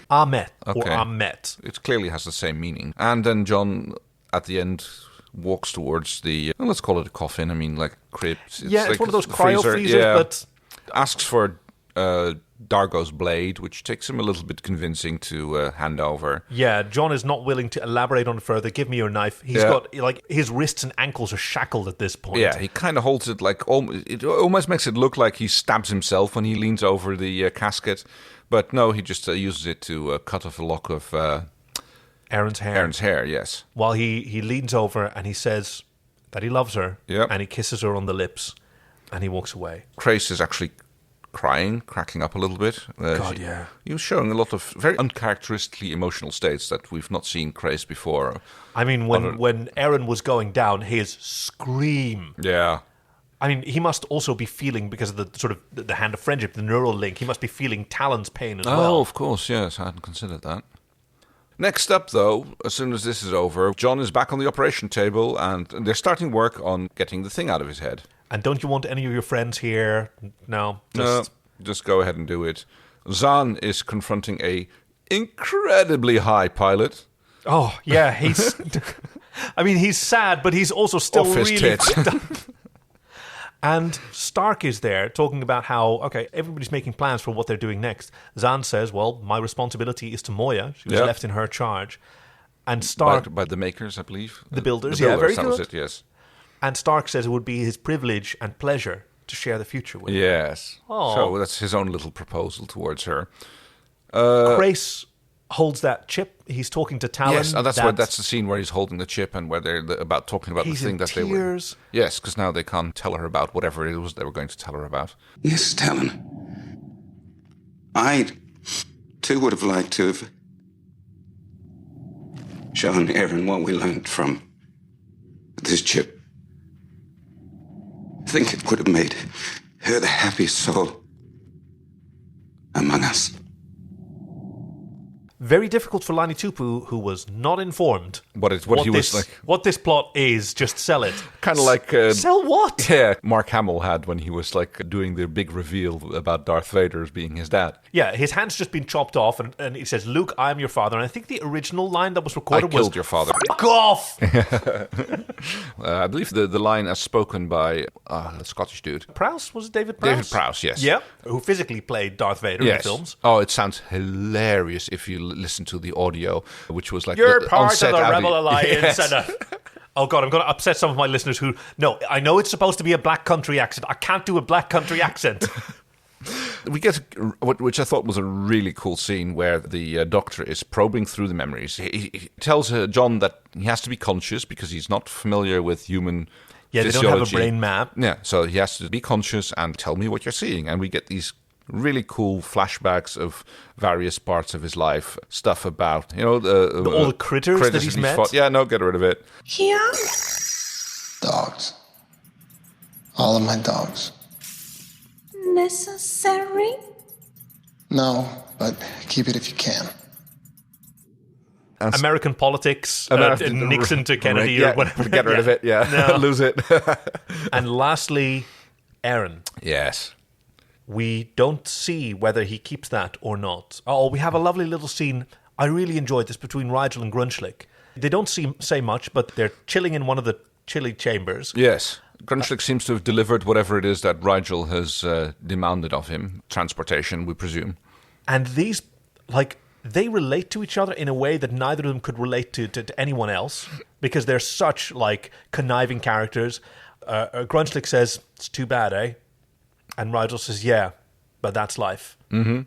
Ahmet, okay. Or Ahmet. It clearly has the same meaning. And then John, at the end, walks towards the... let's call it a coffin. I mean, crypt. It's one of those cryo freezers, but... Asks for Dargo's blade, which takes him a little bit convincing to hand over. Yeah, John is not willing to elaborate on it further. Give me your knife. He's got, his wrists and ankles are shackled at this point. Yeah, he kind of holds it it almost makes it look like he stabs himself when he leans over the casket. But no, he just uses it to cut off a lock of... Erin's hair. Erin's hair, yes. While he leans over and he says that he loves her. Yep. And he kisses her on the lips. And he walks away. Crace is actually crying, cracking up a little bit. He was showing a lot of very uncharacteristically emotional states that we've not seen Crace before. I mean, when Erin was going down, his scream. Yeah. I mean, he must also be feeling, because of the sort of the hand of friendship, the neural link, he must be feeling Talon's pain as well. Oh, of course, yes. I hadn't considered that. Next up, though, as soon as this is over, John is back on the operation table and they're starting work on getting the thing out of his head. And don't you want any of your friends here? No. Just go ahead and do it. Zaan is confronting a incredibly high pilot. Oh, yeah, he's... I mean, he's sad, but he's also still really fucked up. And Stark is there talking about how, everybody's making plans for what they're doing next. Zaan says, well, my responsibility is to Moya. She was left in her charge. And Stark... By the makers, I believe. The builders, very good. That was it, yes. And Stark says it would be his privilege and pleasure to share the future with her. Yes. Oh. So that's his own little proposal towards her. Grace holds that chip. He's talking to Talon. Yes, and that's the scene where he's holding the chip and where they're talking about the thing that they were... Yes, because now they can't tell her about whatever it was they were going to tell her about. Yes, Talon. I, too, would have liked to have shown Erin what we learned from this chip. I think it would have made her the happiest soul among us. Very difficult for Lani Tupu, who was not informed what this plot is. Just sell it. Kind of like sell what? Yeah, Mark Hamill had when he was doing the big reveal about Darth Vader as being his dad. Yeah, his hand's just been chopped off, and he says, "Luke, I am your father." And I think the original line that was recorded was, "I killed your father." Fuck off. I believe the line as spoken by the Scottish dude. Prowse? Was it David Prowse? David Prowse, yes. Yeah, who physically played Darth Vader in the films. Oh, it sounds hilarious if you listen to the audio, which was like... You're part of the Rebel Alliance. Yes. Oh, God, I'm going to upset some of my listeners who... No, I know it's supposed to be a black country accent. I can't do a black country accent. We get, which I thought was a really cool scene, where the doctor is probing through the memories. He tells John that he has to be conscious because he's not familiar with human physiology. They don't have a brain map. Yeah, so he has to be conscious and tell me what you're seeing. And we get these Really cool flashbacks of various parts of his life. Stuff about, all the critters that he's met. Fought. Yeah, no, get rid of it. Here? Dogs. All of my dogs. Necessary? No, but keep it if you can. American politics, Nixon to Kennedy or whatever. Get rid of it, lose it. And lastly, Aaron. Yes. We don't see whether he keeps that or not. Oh, we have a lovely little scene. I really enjoyed this between Rigel and Grunchlick. They don't say much, but they're chilling in one of the chilly chambers. Yes. Grunchlick seems to have delivered whatever it is that Rigel has demanded of him. Transportation, we presume. And these, they relate to each other in a way that neither of them could relate to anyone else, because they're such, conniving characters. Grunchlick says, "It's too bad, eh?" And Rigel says, "Yeah, but that's life." Mm-hmm.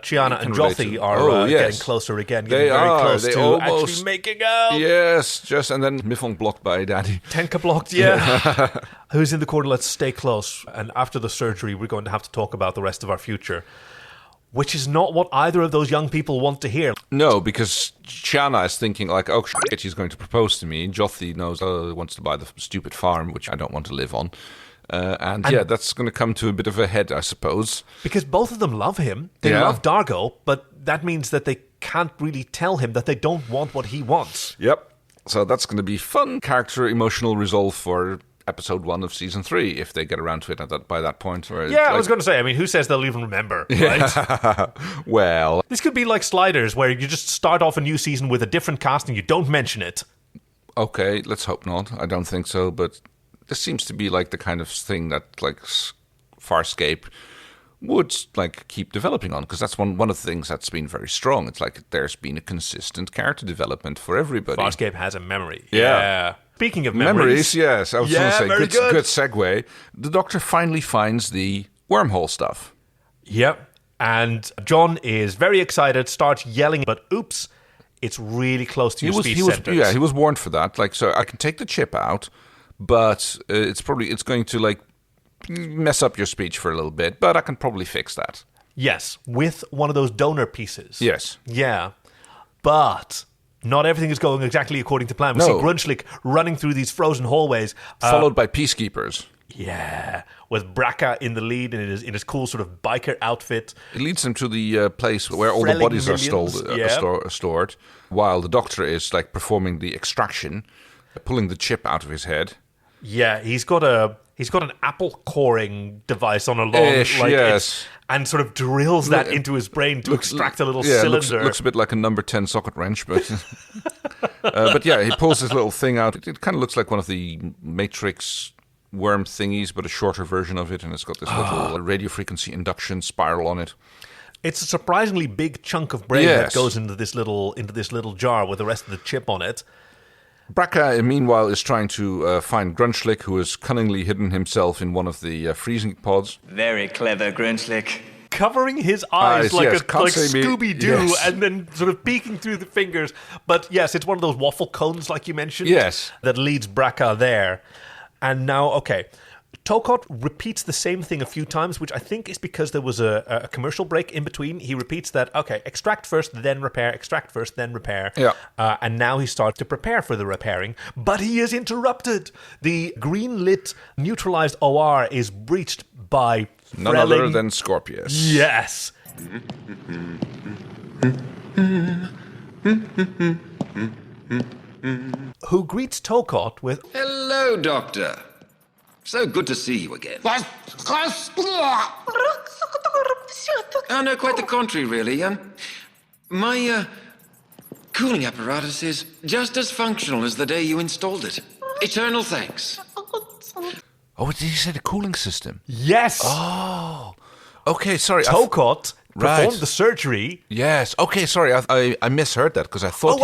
Chiana and Jothi are getting closer again, getting very close to almost, actually making out. Yes, and then Mifong blocked by Daddy. Tenka blocked, yeah. Who's in the corner? Let's stay close. And after the surgery, we're going to have to talk about the rest of our future, which is not what either of those young people want to hear. No, because Chiana is thinking oh shit, she's going to propose to me. Jothi knows, wants to buy the stupid farm, which I don't want to live on. And that's going to come to a bit of a head, I suppose. Because both of them love him. They love Dargo, but that means that they can't really tell him that they don't want what he wants. Yep. So that's going to be fun character emotional resolve for episode 1 of season 3, if they get around to it by that point. I was going to say, who says they'll even remember, right? Well, this could be like Sliders, where you just start off a new season with a different cast and you don't mention it. Okay, let's hope not. I don't think so, but this seems to be the kind of thing that Farscape would keep developing on, because that's one of the things that's been very strong. It's there's been a consistent character development for everybody. Farscape has a memory. Yeah. Speaking of memories, yes, I was going to say, good segue. The Doctor finally finds the wormhole stuff. Yep, and John is very excited, starts yelling, but oops, it's really close to your speech centers. Yeah, he was warned for that. So I can take the chip out, but it's going to mess up your speech for a little bit, but I can probably fix that. Yes, with one of those donor pieces. Yes. Yeah, but not everything is going exactly according to plan. We see Grunchlick running through these frozen hallways. Followed by peacekeepers. Yeah, with Braca in the lead in his cool sort of biker outfit. It leads him to the place where all the bodies are stored, while the Doctor is performing the extraction, pulling the chip out of his head. Yeah, he's got an apple coring device on a long, yes, and sort of drills that into his brain to extract a little cylinder. Looks a bit like a number 10 socket wrench, but he pulls this little thing out. It kind of looks like one of the Matrix worm thingies, but a shorter version of it, and it's got this little radio frequency induction spiral on it. It's a surprisingly big chunk of brain that goes into this little jar with the rest of the chip on it. Braca, meanwhile, is trying to find Grunchlick, who has cunningly hidden himself in one of the freezing pods. Very clever, Grunchlick. Covering his eyes like Scooby-Doo, and then sort of peeking through the fingers. But yes, it's one of those waffle cones, like you mentioned, that leads Braca there. And now, Tokot repeats the same thing a few times, which I think is because there was a commercial break in between. He repeats that, extract first, then repair, extract first, then repair. Yeah. And now he starts to prepare for the repairing, but he is interrupted. The green-lit neutralized OR is breached by none other than Scorpius. Yes. Who greets Tokot with, "Hello, Doctor. So good to see you again." Oh, no, quite the contrary, really. My cooling apparatus is just as functional as the day you installed it. Eternal thanks. Oh, did you say the cooling system? Yes. Oh. Okay, sorry. Tokot performed the surgery. Yes. Okay, sorry. I misheard that because I thought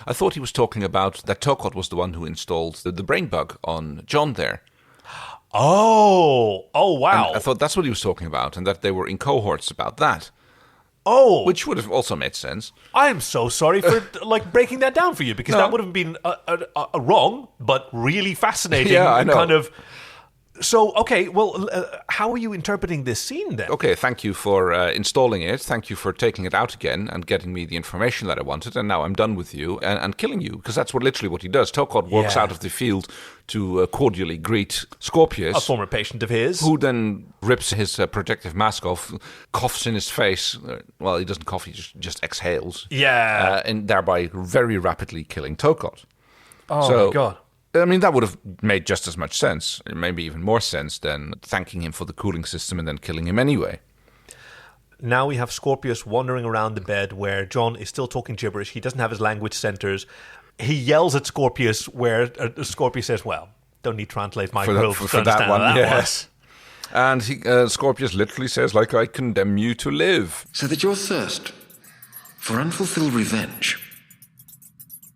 I thought he was talking about that Tokot was the one who installed the brain bug on John there. Oh, wow. And I thought that's what he was talking about, and that they were in cohorts about that. Oh. Which would have also made sense. I am so sorry for breaking that down for you, because that would have been a wrong, but really fascinating kind of So, okay, well, how are you interpreting this scene then? Okay, thank you for installing it. Thank you for taking it out again and getting me the information that I wanted. And now I'm done with you and killing you, because that's literally what he does. Tokod walks out of the field to cordially greet Scorpius. A former patient of his. Who then rips his protective mask off, coughs in his face. Well, he doesn't cough, he just exhales. Yeah. And thereby very rapidly killing Tokod. Oh, my God. I mean, that would have made just as much sense, maybe even more sense than thanking him for the cooling system and then killing him anyway. Now we have Scorpius wandering around the bed where John is still talking gibberish. He doesn't have his language centers. He yells at Scorpius where Scorpius says, well, don't need to translate my growth for that one, yes. And Scorpius literally says, like, I condemn you to live. So that your thirst for unfulfilled revenge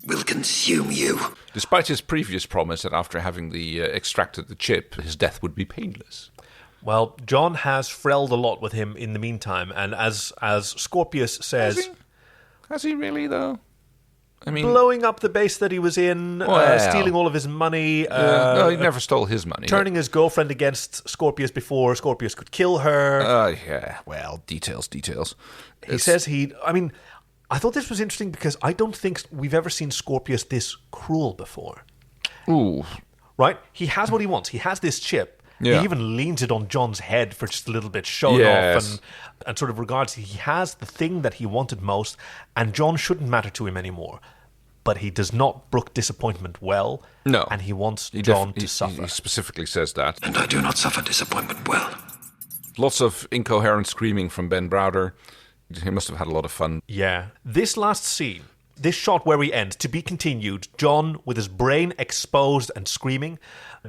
will consume you. Despite his previous promise that after having extracted the chip, his death would be painless. Well, John has frelled a lot with him in the meantime, and as Scorpius says... Has he really, though? I mean, blowing up the base that he was in, stealing all of his money. No, he never stole his money. Turning his girlfriend against Scorpius before Scorpius could kill her. Yeah, well, details. He says I thought this was interesting because I don't think we've ever seen Scorpius this cruel before. Ooh. Right? He has what he wants. He has this chip. Yeah. He even leans it on John's head for just a little bit, showing off and sort of regards. He has the thing that he wanted most, and John shouldn't matter to him anymore. But he does not brook disappointment well. No. And he wants John to suffer. He specifically says that. And I do not suffer disappointment well. Lots of incoherent screaming from Ben Browder. He must have had a lot of fun. Yeah. This last scene, this shot where we end, to be continued, John with his brain exposed and screaming.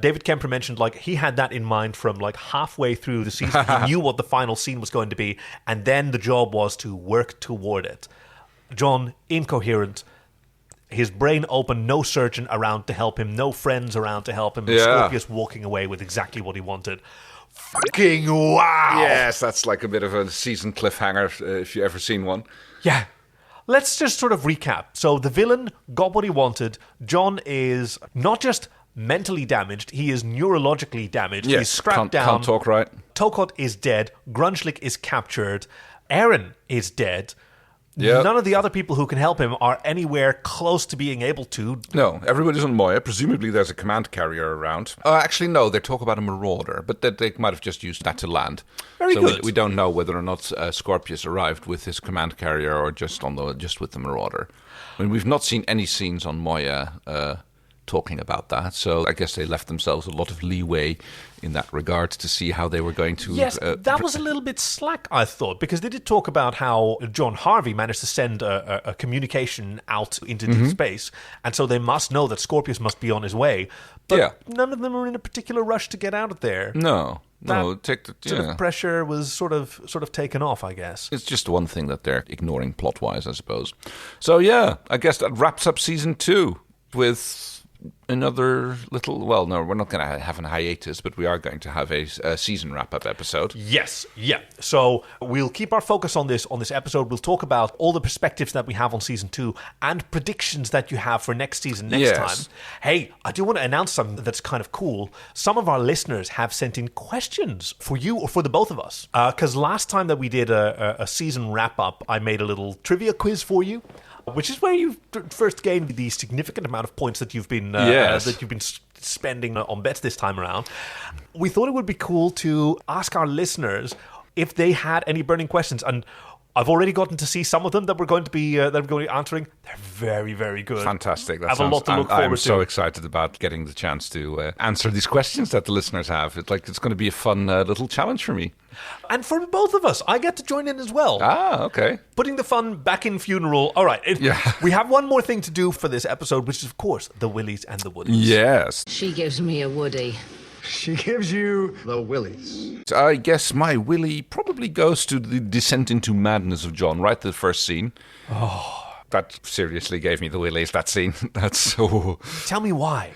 David Kemper mentioned, he had that in mind from, halfway through the season. He knew what the final scene was going to be, and then the job was to work toward it. John, incoherent, his brain open, no surgeon around to help him, no friends around to help him, and Scorpius walking away with exactly what he wanted. Fucking wow! Yes, that's like a bit of a season cliffhanger, if you've ever seen one. Yeah. Let's just sort of recap. So the villain got what he wanted. John is not just mentally damaged, he is neurologically damaged. Yes, he's strapped down. Can't talk right. Tokod is dead. Grunchlick is captured. Aaron is dead. Yeah. None of the other people who can help him are anywhere close to being able to. No, everybody's on Moya. Presumably there's a command carrier around. Actually, no, they talk about a marauder, but they might have just used that to land. Very good. We don't know whether or not Scorpius arrived with his command carrier or just with the marauder. I mean, we've not seen any scenes on Moya talking about that, so I guess they left themselves a lot of leeway in that regard to see how they were going to... Yes, that was a little bit slack, I thought, because they did talk about how John Harvey managed to send a communication out into deep space, and so they must know that Scorpius must be on his way, but none of them are in a particular rush to get out of there. No, sort of pressure was sort of taken off, I guess. It's just one thing that they're ignoring plot-wise, I suppose. So yeah, I guess that wraps up season 2 with... another little... Well, no, we're not going to have a hiatus, but we are going to have a season wrap-up episode. Yes, yeah. So we'll keep our focus on this episode. We'll talk about all the perspectives that we have on season 2 and predictions that you have for next season next time. Hey, I do want to announce something that's kind of cool. Some of our listeners have sent in questions for you or for the both of us. Because last time that we did a season wrap-up, I made a little trivia quiz for you, which is where you first gained the significant amount of points that you've been spending on bets this time around. We thought it would be cool to ask our listeners if they had any burning questions, and I've already gotten to see some of them that we're going to be answering. They're very, very good. Fantastic. I have a lot to look forward to. I'm so excited about getting the chance to answer these questions that the listeners have. It's going to be a fun little challenge for me. And for both of us, I get to join in as well. Ah, okay. Putting the fun back in funeral. All right. We have one more thing to do for this episode, which is, of course, the Willies and the Woodies. Yes. She gives me a Woody. She gives you the Willies. I guess my Willie probably goes to the descent into madness of John, right? The first scene. Oh. That seriously gave me the Willies, that scene. That's so... Tell me why.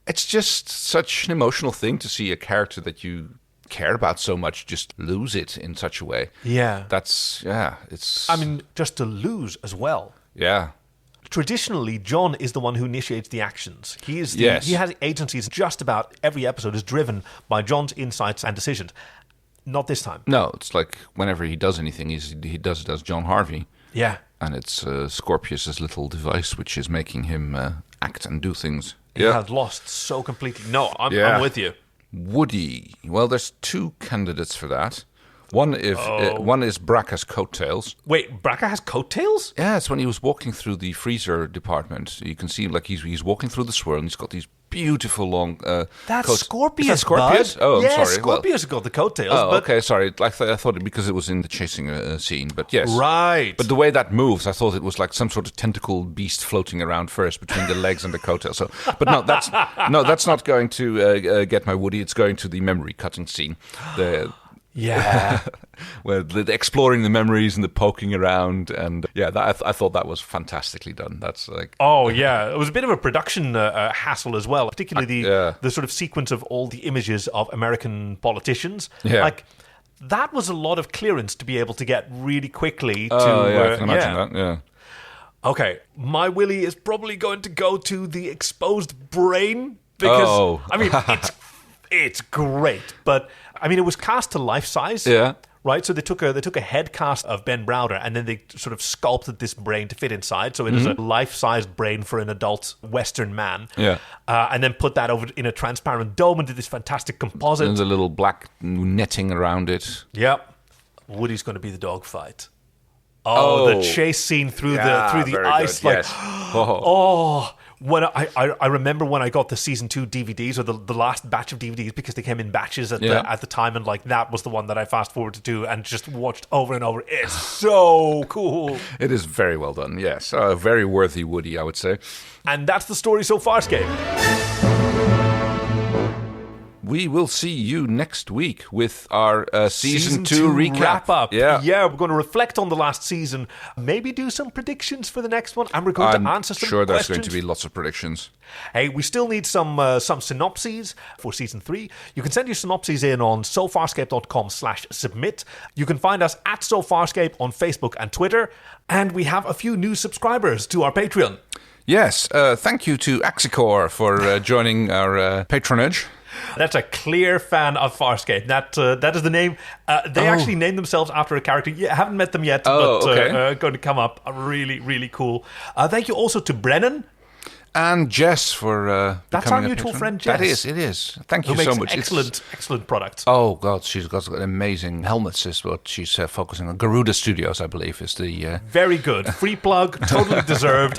It's just such an emotional thing to see a character that you care about so much just lose it in such a way. Yeah. It's... I mean, just to lose as well. Yeah. traditionally, John is the one who initiates the actions. He Yes. He has agencies. Just about every episode is driven by John's insights and decisions. Not this time. No, it's like whenever he does anything, he does it as John Harvey. Yeah. And it's Scorpius' little device which is making him act and do things. He had lost so completely. No, I'm with you. Woody. Well, there's two candidates for that. One is Bracca's coattails. Wait, Bracca has coattails? Yeah, it's when he was walking through the freezer department. You can see like he's walking through the swirl and he's got these beautiful long That's coats. Scorpius. Is that Scorpius? Bud? Oh, I'm yeah, sorry. Scorpius got the coattails. Oh, but... okay, sorry. I thought it because it was in the chasing scene, but yes. Right. But the way that moves, I thought it was like some sort of tentacle beast floating around first between the legs and the coattails. So, but no, that's not going to get my Woody. It's going to the memory cutting scene. Yeah. Where the exploring the memories and the poking around, and I thought that was fantastically done. That's like it was a bit of a production hassle as well, particularly the sort of sequence of all the images of American politicians. Yeah. Like that was a lot of clearance to be able to get really quickly. I can imagine that. Yeah. Okay, my Willy is probably going to go to the exposed brain because I mean it's great, but I mean it was cast to life size. Yeah. Right, so they took a head cast of Ben Browder and then they sort of sculpted this brain to fit inside. So it is a life-sized brain for an adult Western man. Yeah, and then put that over in a transparent dome and did this fantastic composite. There's a little black netting around it. Yep, Woody's going to be the dogfight. The chase scene through the ice, good. like yes. When I remember when I got the season 2 DVDs or the last batch of DVDs because they came in batches at the time, and like that was the one that I fast forwarded to and just watched over and over. It's so cool. It is very well done. Yes, a very worthy Woody, I would say. And that's the story so far, Farscape. We will see you next week with our season 2 recap. Wrap up. Yeah, we're going to reflect on the last season, maybe do some predictions for the next one, and we're going to answer some questions. There's questions. going to be lots of predictions. Hey, we still need some synopses for season 3. You can send your synopses in on sofarscape.com/submit. You can find us at sofarscape on Facebook and Twitter, and we have a few new subscribers to our Patreon. Yes, thank you to Axicor for joining our patronage. That's a clear fan of Farscape. That is the name. They actually named themselves after a character. I haven't met them yet, but going to come up. Really, really cool. Thank you also to Brennan. And Jess for that's our mutual friend Jess. It is. Thank you so much. Excellent product. Oh God, she's got amazing helmets. Is what she's focusing on. Garuda Studios, I believe, is the very good free plug, totally deserved.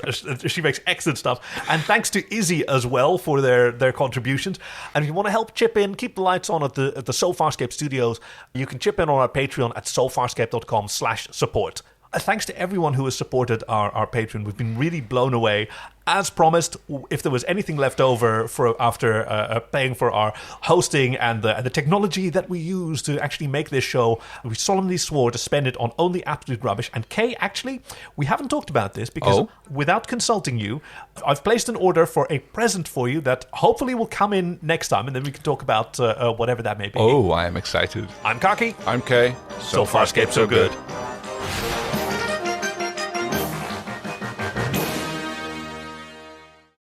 She makes excellent stuff, and thanks to Izzy as well for their contributions. And if you want to help chip in, keep the lights on at the So Farscape Studios, you can chip in on our Patreon at sofarscape.com/support. Thanks to everyone who has supported our Patreon. We've been really blown away. As promised, if there was anything left over after paying for our hosting and the technology that we use to actually make this show, we solemnly swore to spend it on only absolute rubbish. And Kay, actually, we haven't talked about this because without consulting you, I've placed an order for a present for you that hopefully will come in next time, and then we can talk about whatever that may be. Oh, I am excited. I'm Kaki. I'm Kay. So Farscape, so good.